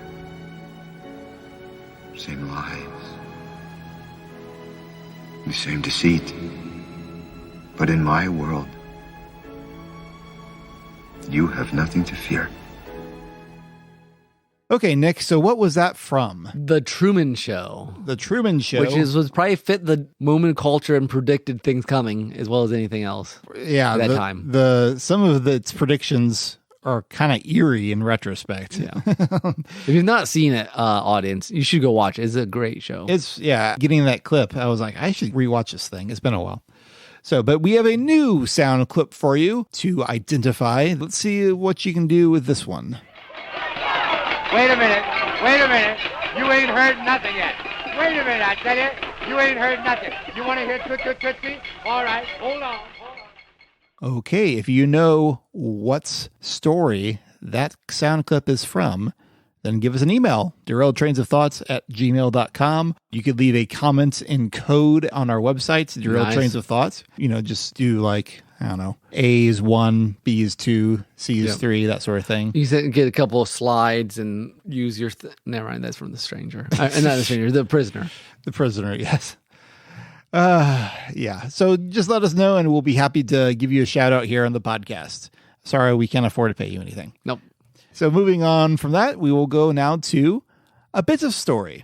Same lies. The same deceit. But in my world, you have nothing to fear. Okay, Nick, so what was that from? The Truman Show. The Truman Show. Which was probably fit the moment culture and predicted things coming as well as anything else. Yeah, at that time. Some of its predictions are kind of eerie in retrospect. Yeah. If you've not seen it, audience, you should go watch it. It's a great show. Getting that clip, I was like, I should rewatch this thing. It's been a while. So, but we have a new sound clip for you to identify. Let's see what you can do with this one. Wait a minute. You ain't heard nothing yet. Wait a minute, I tell you. You ain't heard nothing. You want to hear Tootsie? All right, hold on. Okay, if you know what story that sound clip is from, then give us an email, derailedtrainsofthoughts@gmail.com. You could leave a comment in code on our website, Derailed Trains of Thought. Just do like, I don't know, A is 1, B is 2, C is 3, that sort of thing. You said get a couple of slides and use your... Never mind, that's from The Stranger. Not The Stranger, The Prisoner. The Prisoner, yes. Yeah, so just let us know and we'll be happy to give you a shout out here on the podcast. Sorry, we can't afford to pay you anything. Nope. So moving on from that, we will go now to a bit of story.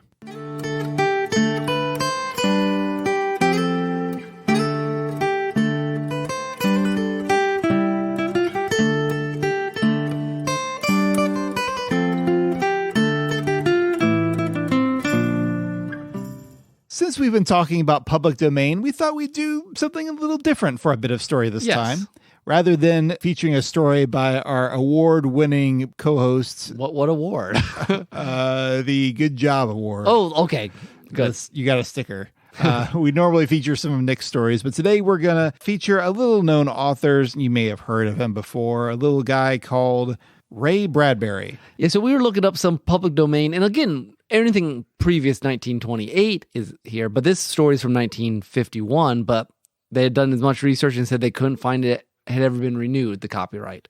Since we've been talking about public domain, we thought we'd do something a little different for a bit of story this time. Rather than featuring a story by our award-winning co-hosts. What award? The Good Job Award. Oh, okay. Good. You got a sticker. We normally feature some of Nick's stories, but today we're going to feature a little-known author. You may have heard of him before. A little guy called Ray Bradbury. Yeah, so we were looking up some public domain. And again, anything previous 1928 is here. But this story is from 1951. But they had done as much research and said they couldn't find it had ever been renewed, the copyright.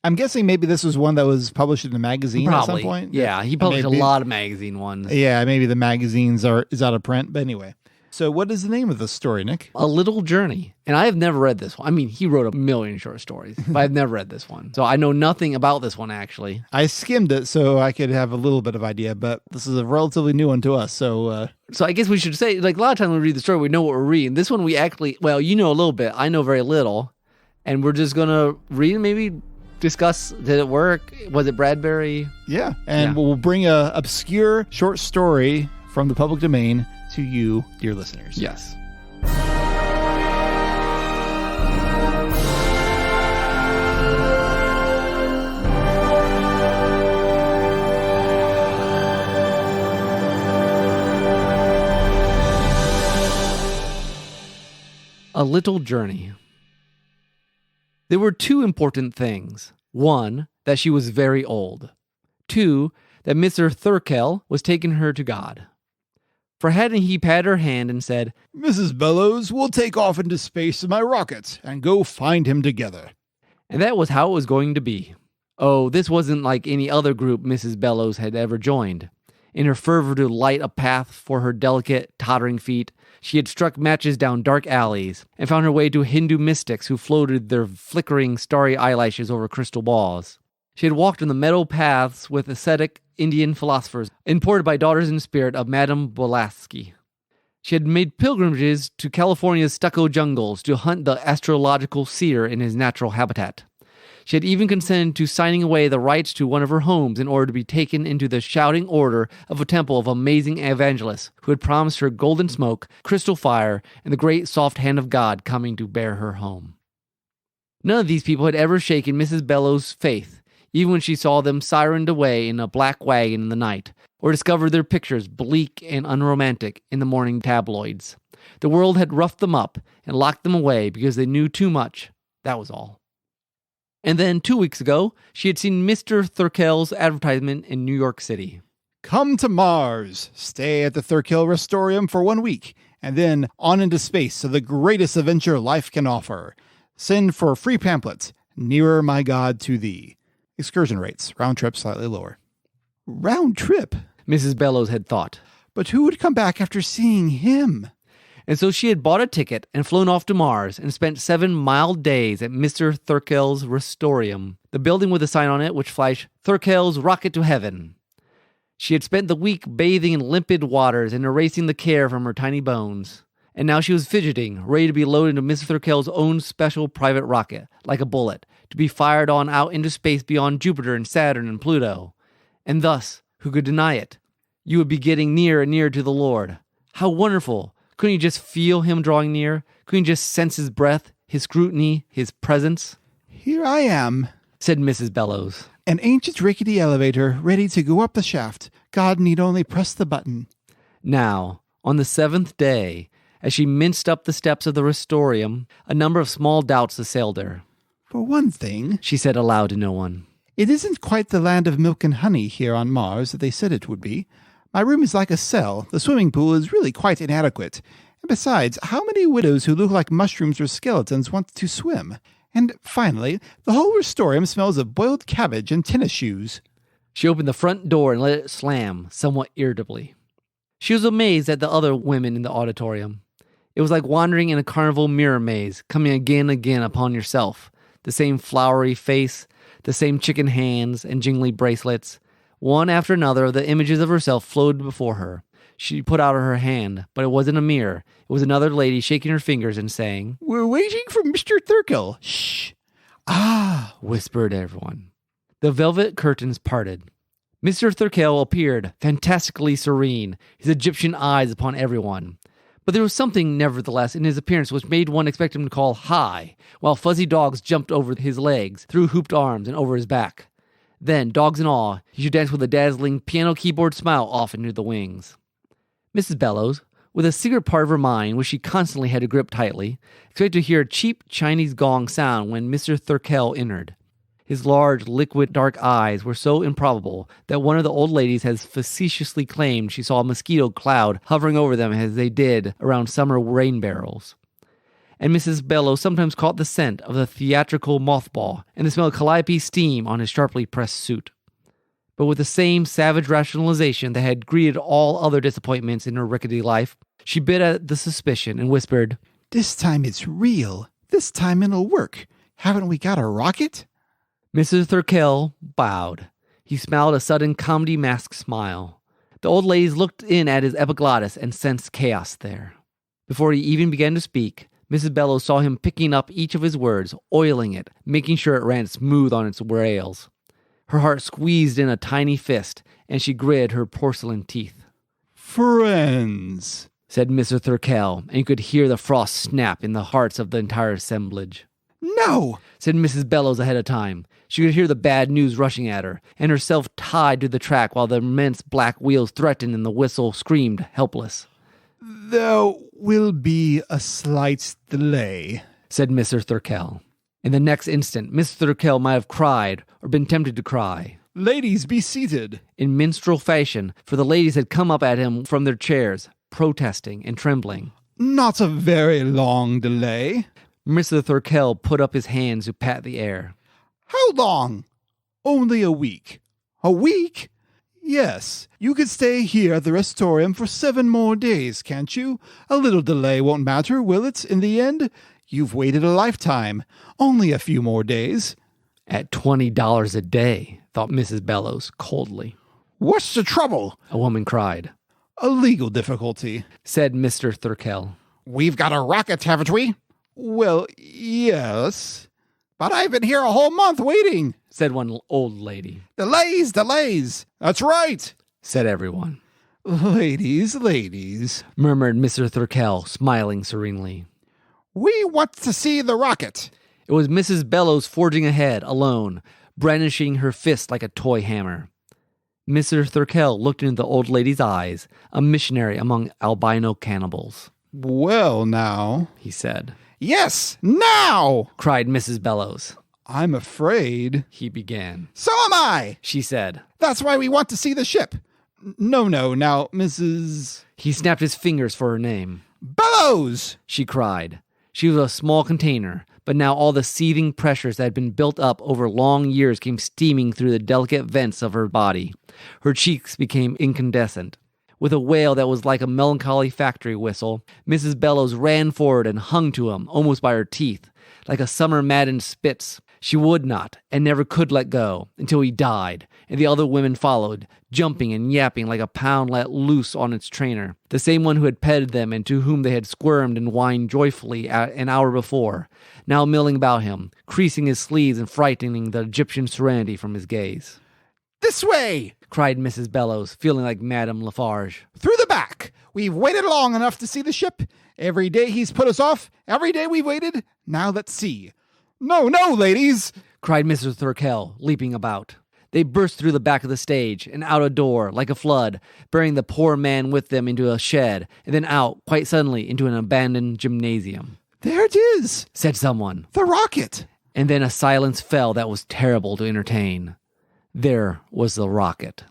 I'm guessing maybe this was one that was published in a magazine at some point. Yeah, he published a lot of magazine ones. Yeah, maybe the magazines is out of print. But anyway, so what is the name of the story, Nick? A Little Journey. And I have never read this one. I mean, he wrote a million short stories, but I've never read this one. So I know nothing about this one, actually. I skimmed it so I could have a little bit of idea, but this is a relatively new one to us. So I guess we should say, like, a lot of times when we read the story, we know what we're reading. This one we actually, well, you know a little bit. I know very little. And we're just going to read and maybe discuss, did it work? Was it Bradbury? Yeah. And we'll bring a obscure short story from the public domain to you, dear listeners. Yes. A Little Journey. There were two important things. One, that she was very old. Two, that Mr. Thurkel was taking her to God. For hadn't he patted her hand and said, Mrs. Bellows, we'll take off into space in my rocket and go find him together. And that was how it was going to be. Oh, this wasn't like any other group Mrs. Bellows had ever joined. In her fervor to light a path for her delicate, tottering feet, she had struck matches down dark alleys and found her way to Hindu mystics who floated their flickering, starry eyelashes over crystal balls. She had walked on the meadow paths with ascetic Indian philosophers, imported by daughters in spirit of Madame Blavatsky. She had made pilgrimages to California's stucco jungles to hunt the astrological seer in his natural habitat. She had even consented to signing away the rights to one of her homes in order to be taken into the shouting order of a temple of amazing evangelists who had promised her golden smoke, crystal fire, and the great soft hand of God coming to bear her home. None of these people had ever shaken Mrs. Bellow's faith, even when she saw them sirened away in a black wagon in the night, or discovered their pictures bleak and unromantic in the morning tabloids. The world had roughed them up and locked them away because they knew too much. That was all. And then 2 weeks ago, she had seen Mr. Thurkell's advertisement in New York City. Come to Mars. Stay at the Thurkell Restorium for 1 week, and then on into space to the greatest adventure life can offer. Send for free pamphlets. Nearer, my God, to thee. Excursion rates. Round trip slightly lower. Round trip? Mrs. Bellows had thought. But who would come back after seeing him? And so she had bought a ticket and flown off to Mars and spent 7 mild days at Mr. Thurkell's Restorium, the building with a sign on it which flashed, Thurkell's Rocket to Heaven. She had spent the week bathing in limpid waters and erasing the care from her tiny bones. And now she was fidgeting, ready to be loaded into Mr. Thurkell's own special private rocket, like a bullet, to be fired on out into space beyond Jupiter and Saturn and Pluto. And thus, who could deny it? You would be getting nearer and nearer to the Lord. How wonderful! Couldn't you just feel him drawing near? Couldn't you just sense his breath, his scrutiny, his presence? Here I am, said Mrs. Bellows. An ancient rickety elevator ready to go up the shaft. God need only press the button. Now, on the 7th day, as she minced up the steps of the Restorium, a number of small doubts assailed her. For one thing, she said aloud to no one, it isn't quite the land of milk and honey here on Mars that they said it would be. My room is like a cell. The swimming pool is really quite inadequate. And besides, how many widows who look like mushrooms or skeletons want to swim? And finally, the whole Restorium smells of boiled cabbage and tennis shoes. She opened the front door and let it slam, somewhat irritably. She was amazed at the other women in the auditorium. It was like wandering in a carnival mirror maze, coming again and again upon yourself. The same flowery face, the same chicken hands and jingly bracelets. One after another, the images of herself flowed before her. She put out her hand, but it wasn't a mirror. It was another lady shaking her fingers and saying, We're waiting for Mr. Thurkell. Shh. Ah, whispered everyone. The velvet curtains parted. Mr. Thurkell appeared, fantastically serene, his Egyptian eyes upon everyone. But there was something, nevertheless, in his appearance which made one expect him to call hi, while fuzzy dogs jumped over his legs, through hooped arms, and over his back. Then, dogs and all, he should dance with a dazzling piano keyboard smile off into the wings. Mrs. Bellows, with a secret part of her mind which she constantly had to grip tightly, expected to hear a cheap Chinese gong sound when Mr. Thurkell entered. His large, liquid, dark eyes were so improbable that one of the old ladies has facetiously claimed she saw a mosquito cloud hovering over them as they did around summer rain barrels. And Mrs. Bellows sometimes caught the scent of the theatrical mothball and the smell of calliope steam on his sharply pressed suit. But with the same savage rationalization that had greeted all other disappointments in her rickety life, she bit at the suspicion and whispered, This time it's real. This time it'll work. Haven't we got a rocket? Mrs. Thurkell bowed. He smiled a sudden comedy mask smile. The old ladies looked in at his epiglottis and sensed chaos there. Before he even began to speak, Mrs. Bellows saw him picking up each of his words, oiling it, making sure it ran smooth on its rails. Her heart squeezed in a tiny fist, and she gritted her porcelain teeth. Friends, said Mr. Thurkell, and you could hear the frost snap in the hearts of the entire assemblage. No, said Mrs. Bellows ahead of time. She could hear the bad news rushing at her, and herself tied to the track while the immense black wheels threatened and the whistle screamed helpless. There will be a slight delay, said Mr. Thurkell. In the next instant, Mr. Thurkell might have cried or been tempted to cry. Ladies, be seated. In minstrel fashion, for the ladies had come up at him from their chairs, protesting and trembling. Not a very long delay. Mr. Thurkell put up his hands to pat the air. How long? Only a week. A week? Yes, you could stay here at the Restorium for 7 more days, can't you? A little delay won't matter, will it, in the end? You've waited a lifetime. Only a few more days. At $20 a day, thought Mrs. Bellows coldly. What's the trouble? A woman cried. A legal difficulty, said Mr. Thurkell. We've got a rocket, haven't we? Well, yes. But I've been here a whole month waiting, said one old lady. Delays, delays. That's right, said everyone. Ladies, murmured Mr. Thurkel, smiling serenely. We want to see the rocket. It was Mrs. Bellows forging ahead, alone, brandishing her fist like a toy hammer. Mr. Thurkel looked into the old lady's eyes, a missionary among albino cannibals. Well, now, he said. Yes, now, cried Mrs. Bellows. I'm afraid, he began. So am I, she said. That's why we want to see the ship. No, now, Mrs. He snapped his fingers for her name. Bellows, she cried. She was a small container, but now all the seething pressures that had been built up over long years came steaming through the delicate vents of her body. Her cheeks became incandescent. With a wail that was like a melancholy factory whistle, Mrs. Bellows ran forward and hung to him, almost by her teeth, like a summer-maddened Spitz. She would not, and never could let go, until he died, and the other women followed, jumping and yapping like a pound let loose on its trainer, the same one who had petted them and to whom they had squirmed and whined joyfully an hour before, now milling about him, creasing his sleeves and frightening the Egyptian serenity from his gaze. This way, cried Mrs. Bellows, feeling like Madame Lafarge. Through the back. We've waited long enough to see the ship. Every day he's put us off. Every day we've waited. Now let's see. No, ladies, cried Mr. Thurkel, leaping about. They burst through the back of the stage and out a door like a flood, bearing the poor man with them into a shed, and then out, quite suddenly, into an abandoned gymnasium. There it is, said someone. The rocket. And then a silence fell that was terrible to entertain. There was the rocket.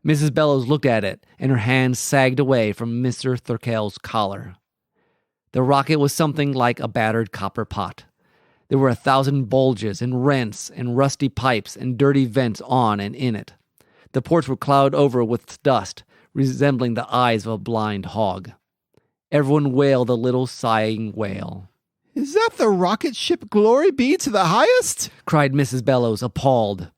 Mrs. Bellows looked at it, and her hands sagged away from Mr. Thurkel's collar. The rocket was something like a battered copper pot. There were 1,000 bulges and rents and rusty pipes and dirty vents on and in it. The ports were clouded over with dust, resembling the eyes of a blind hog. Everyone wailed a little sighing wail. Is that the rocket ship Glory Be to the Highest? Cried Mrs. Bellows, appalled.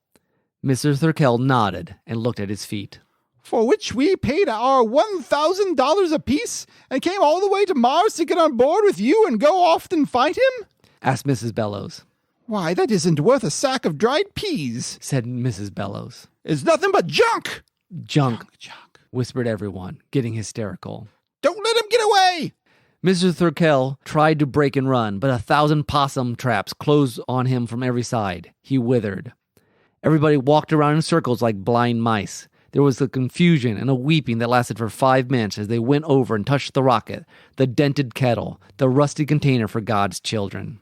Mr. Thurkel nodded and looked at his feet. For which we paid our $1,000 apiece and came all the way to Mars to get on board with you and go off and fight him? Asked Mrs. Bellows. Why, that isn't worth a sack of dried peas, said Mrs. Bellows. It's nothing but junk. Junk, whispered everyone, getting hysterical. Don't let him get away. Mr. Thurkel tried to break and run, but 1,000 possum traps closed on him from every side. He withered. Everybody walked around in circles like blind mice. There was a confusion and a weeping that lasted for 5 minutes as they went over and touched the rocket, the dented kettle, the rusty container for God's children.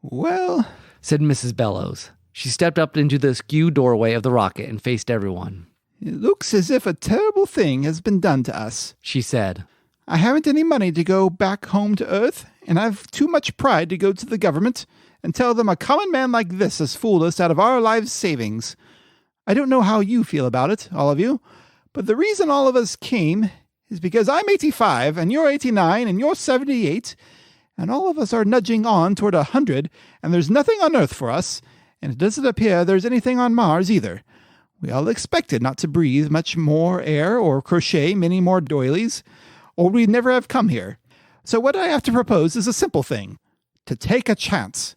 Well, said Mrs. Bellows. She stepped up into the askew doorway of the rocket and faced everyone. It looks as if a terrible thing has been done to us, she said. I haven't any money to go back home to Earth, and I've too much pride to go to the government and tell them a common man like this has fooled us out of our lives' savings. I don't know how you feel about it, all of you, but the reason all of us came is because I'm 85, and you're 89, and you're 78, and all of us are nudging on toward 100, and there's nothing on Earth for us, and it doesn't appear there's anything on Mars either. We all expected not to breathe much more air or crochet many more doilies, or we'd never have come here. So what I have to propose is a simple thing, to take a chance.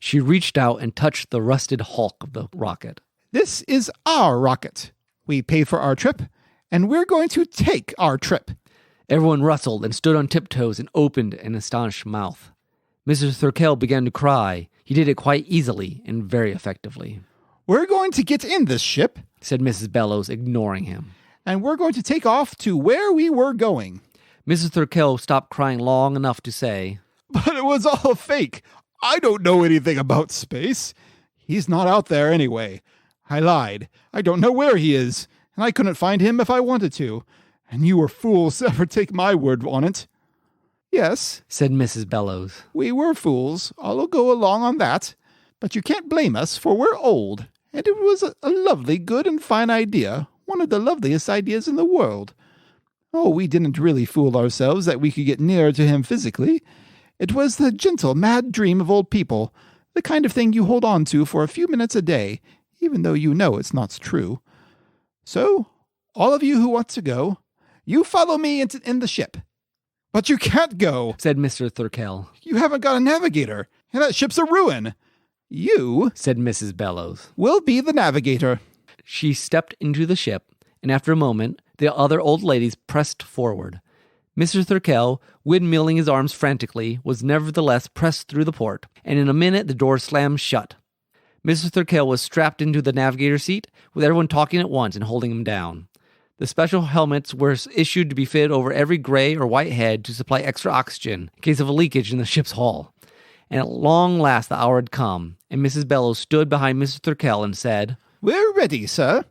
She reached out and touched the rusted hulk of the rocket. This is our rocket. We paid for our trip, and we're going to take our trip. Everyone rustled and stood on tiptoes and opened an astonished mouth. Mr. Thurkel began to cry. He did it quite easily and very effectively. We're going to get in this ship, said Mrs. Bellows, ignoring him. And we're going to take off to where we were going. Mrs. Thurkel stopped crying long enough to say, But it was all fake. I don't know anything about space. He's not out there anyway. I lied. I don't know where he is, and I couldn't find him if I wanted to. And you were fools to ever take my word on it. Yes, said Mrs. Bellows. We were fools. I'll go along on that. But you can't blame us, for we're old. And it was a lovely, good, and fine idea. One of the loveliest ideas in the world. Oh, we didn't really fool ourselves that we could get nearer to him physically. It was the gentle, mad dream of old people, the kind of thing you hold on to for a few minutes a day, even though you know it's not true. So, all of you who want to go, you follow me in the ship. But you can't go, said Mr. Thurkel. You haven't got a navigator, and that ship's a ruin. You said Mrs. Bellows. will be the navigator. She stepped into the ship, and after a moment, the other old ladies pressed forward. Mr. Thurkel, windmilling his arms frantically, was nevertheless pressed through the port, and in a minute the door slammed shut. Mr. Thurkel was strapped into the navigator's seat, with everyone talking at once and holding him down. The special helmets were issued to be fitted over every gray or white head to supply extra oxygen in case of a leakage in the ship's hull. And at long last the hour had come, and Mrs. Bellows stood behind Mr. Thurkel and said, We're ready, sir.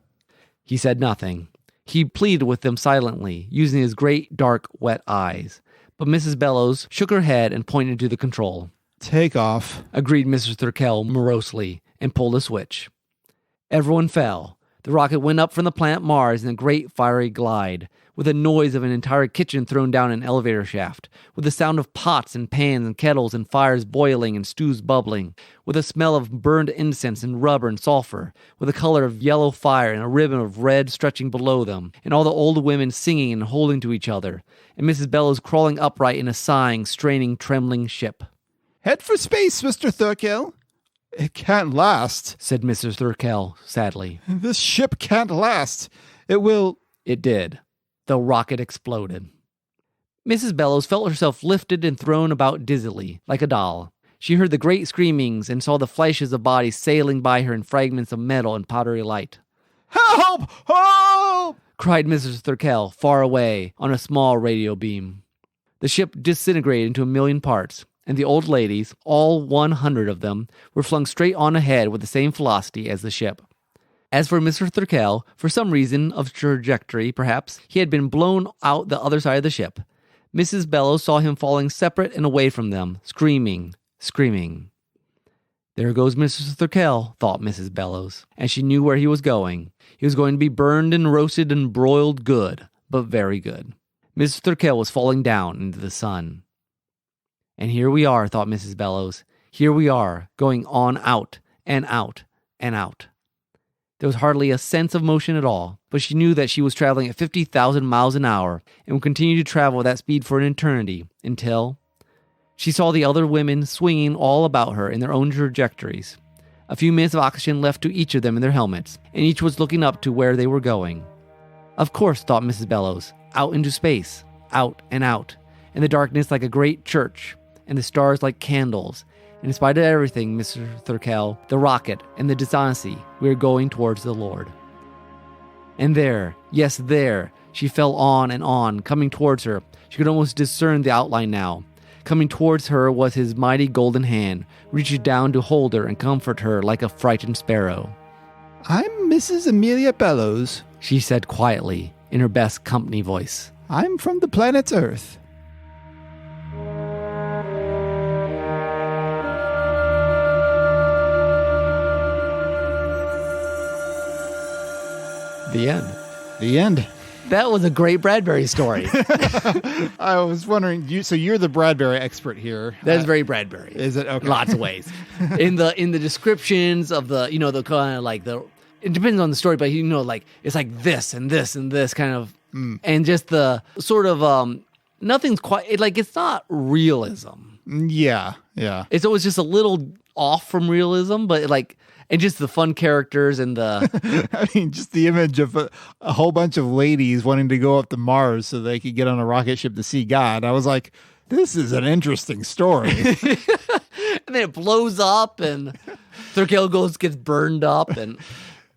He said nothing. He pleaded with them silently, using his great, dark, wet eyes. But Mrs. Bellows shook her head and pointed to the control. Take off, agreed Mr. Thurkel morosely, and pulled a switch. Everyone fell. The rocket went up from the planet Mars in a great fiery glide, with the noise of an entire kitchen thrown down an elevator shaft, with the sound of pots and pans and kettles and fires boiling and stews bubbling, with a smell of burned incense and rubber and sulfur, with the color of yellow fire and a ribbon of red stretching below them, and all the old women singing and holding to each other, and Mrs. Bellows crawling upright in a sighing, straining, trembling ship. Head for space, Mr. Thurkel. It can't last, said Mr. Thurkel sadly. This ship can't last. It will... It did. The rocket exploded. Mrs. Bellows felt herself lifted and thrown about dizzily, like a doll. She heard the great screamings and saw the flashes of bodies sailing by her in fragments of metal and powdery light. Help! Help! Cried Mrs. Thurkel, far away, on a small radio beam. The ship disintegrated into a million parts, and the old ladies, all 100 of them, were flung straight on ahead with the same velocity as the ship. As for Mr. Thurkel, for some reason of trajectory, perhaps, he had been blown out the other side of the ship. Mrs. Bellows saw him falling separate and away from them, screaming. There goes Mr. Thurkel, thought Mrs. Bellows, and she knew where he was going. He was going to be burned and roasted and broiled good, but very good. Mr. Thurkel was falling down into the sun. And here we are, thought Mrs. Bellows. Here we are, going on out and out and out. There was hardly a sense of motion at all, but she knew that she was traveling at 50,000 miles an hour and would continue to travel at that speed for an eternity until she saw the other women swinging all about her in their own trajectories. A few minutes of oxygen left to each of them in their helmets, and each was looking up to where they were going. Of course, thought Mrs. Bellows, out into space, out, and the darkness like a great church, and the stars like candles. And in spite of everything, Mr. Thurkel, the rocket, and the dishonesty, we are going towards the Lord. And there, yes there, she fell on and on, coming towards her. She could almost discern the outline now. Coming towards her was his mighty golden hand, reaching down to hold her and comfort her like a frightened sparrow. I'm Mrs. Amelia Bellows, she said quietly, in her best company voice. I'm from the planet Earth. The end. The end. That was a great Bradbury story. I was wondering, so you're the Bradbury expert here. That is very Bradbury. Is it? Okay. Lots of ways. In the descriptions of the, the kind of like it depends on the story, but like it's like this and this and this kind of, and just the sort of nothing's quite it's not realism. Yeah. It's always just a little off from realism, but and just the fun characters and the... I mean, just the image of a whole bunch of ladies wanting to go up to Mars so they could get on a rocket ship to see God. I was like, this is an interesting story. And then it blows up and Thurkel gets burned up. And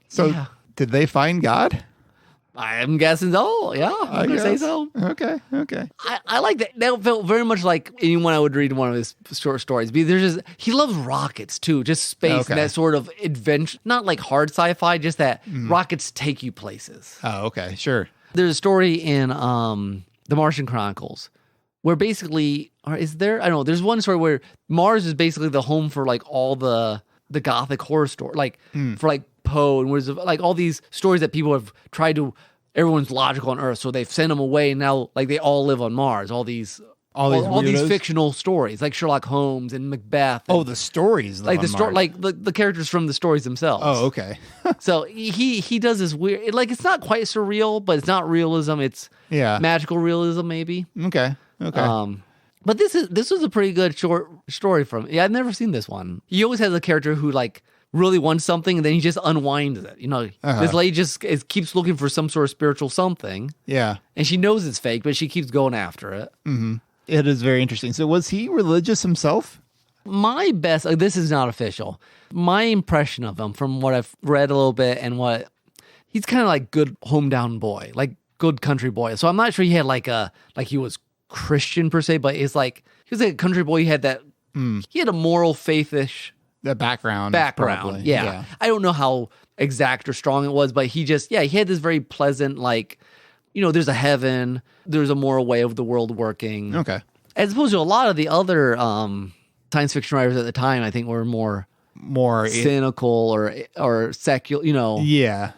so did they find God? I'm guessing so. Yeah, I'm going to say so. Okay. I like that. That felt very much like anyone I would read one of his short stories. Because he loves rockets too, just space, and that sort of adventure. Not like hard sci-fi, just that rockets take you places. Oh, okay, sure. There's a story in The Martian Chronicles where basically, or is there? I don't know. There's one story where Mars is basically the home for all the gothic horror story, for Poe and was all these stories that people have tried to. Everyone's logical on Earth, so they've sent them away. And now, they all live on Mars. All these fictional stories, like Sherlock Holmes and Macbeth. And, the stories, the story, the characters from the stories themselves. Oh, okay. So he does this weird, it's not quite surreal, but it's not realism. It's magical realism, maybe. Okay. But this was a pretty good short story from. Yeah, I've never seen this one. He always has a character who like really wants something and then he just unwinds it. You know, this lady just keeps looking for some sort of spiritual something. Yeah. And she knows it's fake, but she keeps going after it. Mm-hmm. It is very interesting. So was he religious himself? My best, this is not official. My impression of him from what I've read a little bit and he's kind of like good hometown boy, like good country boy. So I'm not sure he had like he was Christian per se, but it's like he was like a country boy. He had that he had a moral faithish the background. Probably. Yeah. I don't know how exact or strong it was, but he had this very pleasant, like, you know, there's a heaven, there's a moral way of the world working. Okay. As opposed to a lot of the other science fiction writers at the time, I think were more cynical or secular, you know. Yeah.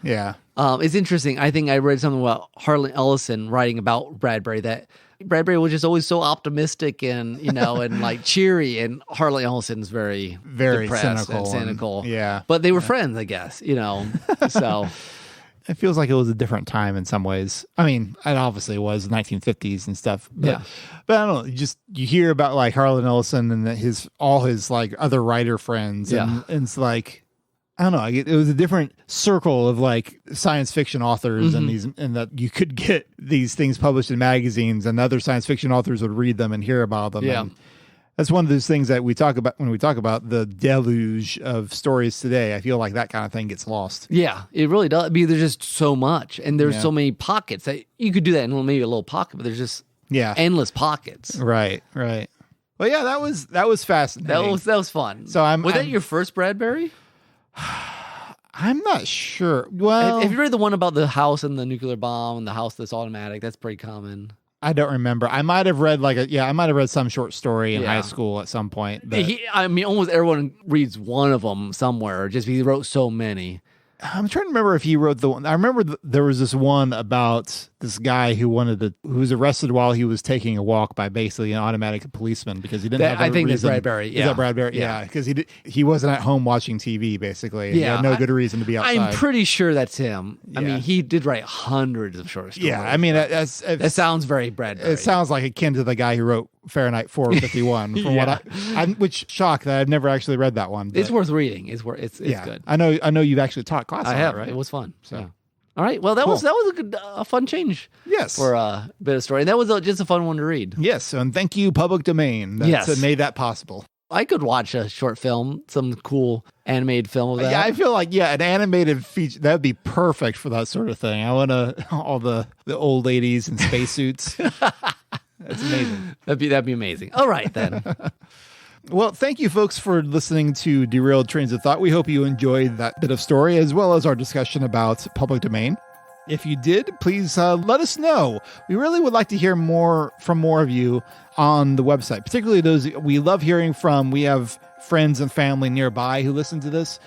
It's interesting. I think I read something about Harlan Ellison writing about Bradbury, that Bradbury was just always so optimistic and, you know, and like cheery, and Harlan Ellison's very depressed cynical. and cynical. Yeah. But they were friends, I guess, you know. So it feels like it was a different time in some ways. I mean, it obviously was 1950s and stuff. But, but I don't know. You hear about like Harlan Ellison and all his like other writer friends. And it's like, I don't know. It was a different circle of like science fiction authors and that you could get these things published in magazines and other science fiction authors would read them and hear about them. Yeah. And that's one of those things that we talk about when we talk about the deluge of stories today. I feel like that kind of thing gets lost. Yeah, it really does. I mean, there's just so much, and there's so many pockets that you could do that in maybe a little pocket, but there's just endless pockets. Right. Well, yeah, that was fascinating. That was fun. So was that your first Bradbury? I'm not sure. Well, have you read the one about the house and the nuclear bomb and the house that's automatic? That's pretty common. I don't remember. I might have read some short story in high school at some point. But I mean, almost everyone reads one of them somewhere, just because he wrote so many. I'm trying to remember if he wrote the one. I remember there was this one about this guy who was arrested while he was taking a walk by basically an automatic policeman because he didn't have a I think reason. that's Bradbury. Yeah. Is that Bradbury? Yeah, because he wasn't at home watching TV basically. He had no good reason to be outside. I'm pretty sure that's him. I mean, he did write hundreds of short stories. Yeah, I mean that sounds very Bradbury. It sounds like akin to the guy who wrote Fahrenheit 451. From what which shock that I've never actually read that one. It's worth reading. It's good. I know you've actually taught class. I have. Right? It was fun. So. Yeah. All right. Well, that was a good, fun change. Yes. For a bit of story. And that was just a fun one to read. Yes. And thank you, Public Domain. That made that possible. I could watch a short film, some cool animated film of that. Yeah, I feel like, an animated feature, that would be perfect for that sort of thing. I want all the old ladies in spacesuits. That's amazing. That'd be amazing. All right, then. Well, thank you, folks, for listening to Derailed Trains of Thought. We hope you enjoyed that bit of story, as well as our discussion about public domain. If you did, please let us know. We really would like to hear from more of you on the website, particularly those we love hearing from. We have friends and family nearby who listen to this,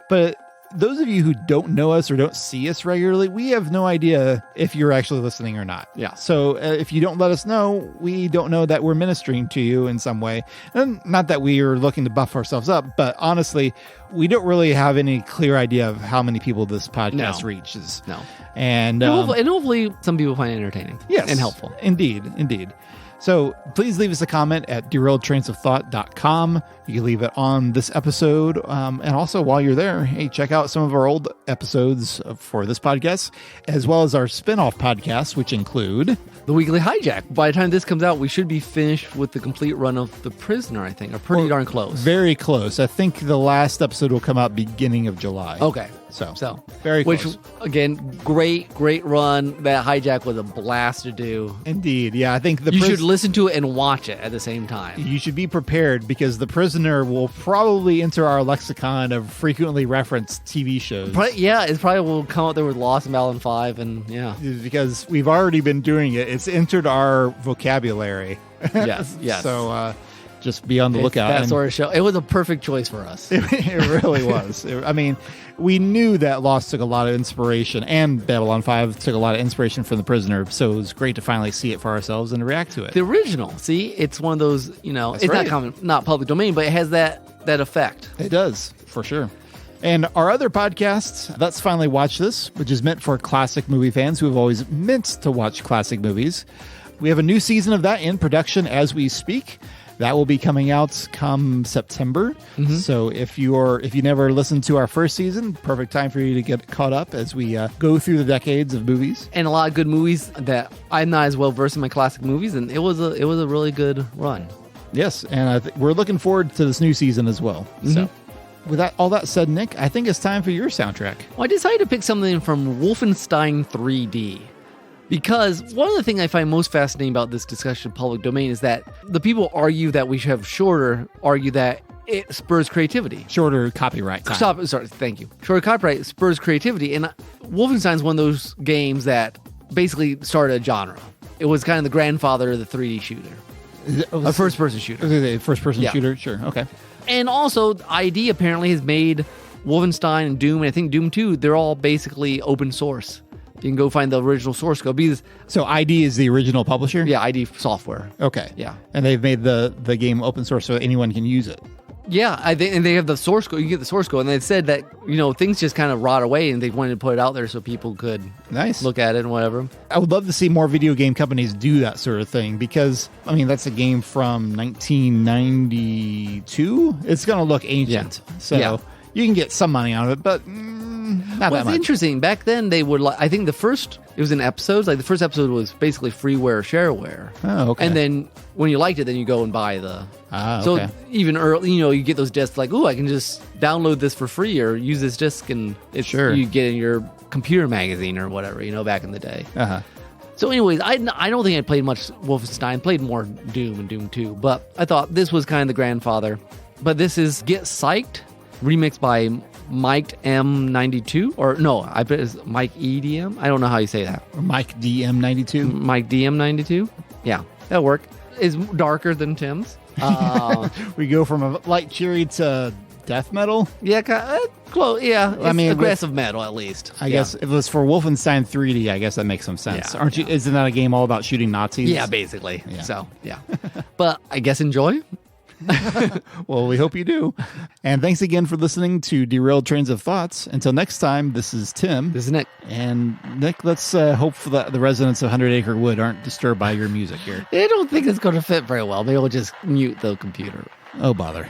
but those of you who don't know us or don't see us regularly, we have no idea if you're actually listening or not. Yeah. So if you don't let us know, we don't know that we're ministering to you in some way. And not that we are looking to buff ourselves up, but honestly, we don't really have any clear idea of how many people this podcast reaches. No. And hopefully some people find it entertaining. Yes. And helpful. Indeed. So please leave us a comment at derailedtrainsofthought.com. You can leave it on this episode. And also while you're there, hey, check out some of our old episodes for this podcast, as well as our spin-off podcasts, which include The Weekly Hijack. By the time this comes out, we should be finished with the complete run of The Prisoner, I think, or pretty darn close. Very close. I think the last episode will come out beginning of July. Okay. So very close. Which, again, great run. That Hijack was a blast to do. Indeed. Yeah, I think you should listen to it and watch it at the same time. You should be prepared because The Prisoner will probably enter our lexicon of frequently referenced TV shows. It probably will come out there with Lost and Babylon 5 and because we've already been doing it. It's entered our vocabulary. Yes. So just be on the lookout. That sort of show. It was a perfect choice for us. It really was. I mean, we knew that Lost took a lot of inspiration, and Babylon 5 took a lot of inspiration from The Prisoner, so it was great to finally see it for ourselves and to react to it. The original, see, it's one of those, That's it's right. not public domain, but it has that effect. It does, for sure. And our other podcasts, Let's Finally Watch This, which is meant for classic movie fans who have always meant to watch classic movies. we have a new season of that in production as we speak. That will be coming out come September. So if you never listened to our first season, perfect time for you to get caught up as we go through the decades of movies. And a lot of good movies that I'm not as well versed in my classic movies, and it was a really good run. Yes, and we're looking forward to this new season as well. So with all that said, Nick, I think it's time for your soundtrack. Well, I decided to pick something from Wolfenstein 3D. Because one of the things I find most fascinating about this discussion of public domain is that the people argue that we should have shorter, argue that it spurs creativity. Shorter copyright time. Thank you. Shorter copyright spurs creativity. And Wolfenstein's one of those games that basically started a genre. It was kind of the grandfather of the 3D shooter. A first-person shooter. The first-person shooter? Sure, okay. And also, ID apparently has made Wolfenstein and Doom, and I think Doom 2, they're all basically open source. You can go find the original source code. So ID is the original publisher? Yeah, ID software. Okay. Yeah. And they've made the game open source so anyone can use it. Yeah, and they have the source code. You get the source code, and they said that things just kind of rot away, and they wanted to put it out there so people could look at it and whatever. I would love to see more video game companies do that sort of thing because that's a game from 1992. It's going to look ancient, so you can get some money out of it, but not that much. It's interesting. Back then, they would. I think it was in episodes. Like the first episode was basically freeware, shareware. Oh, okay. And then when you liked it, then you go and buy the. Okay. So even early, you get those discs like, I can just download this for free or use this disc, and you get in your computer magazine or whatever. Back in the day. So, anyways, I don't think I played much Wolfenstein. Played more Doom and Doom 2, but I thought this was kind of the grandfather. But this is Get Psyched, remixed by Mike M92, or no, I bet it's Mike EDM. I don't know how you say that. Or Mike DM92. Mike DM92. Yeah, that'll work. It's darker than Tim's. We go from a light cheery to death metal. Yeah, close. Yeah, it's aggressive metal at least. I guess if it was for Wolfenstein 3D, I guess that makes some sense. Yeah, Isn't that a game all about shooting Nazis? Yeah, basically. Yeah. So yeah, but I guess enjoy. Well, we hope you do. And thanks again for listening to Derailed Trains of Thoughts. Until next time, this is Tim. This is Nick. And Nick, let's hope for the residents of 100 Acre Wood aren't disturbed by your music here. I don't think it's going to fit very well. Maybe we'll just mute the computer. Oh, bother.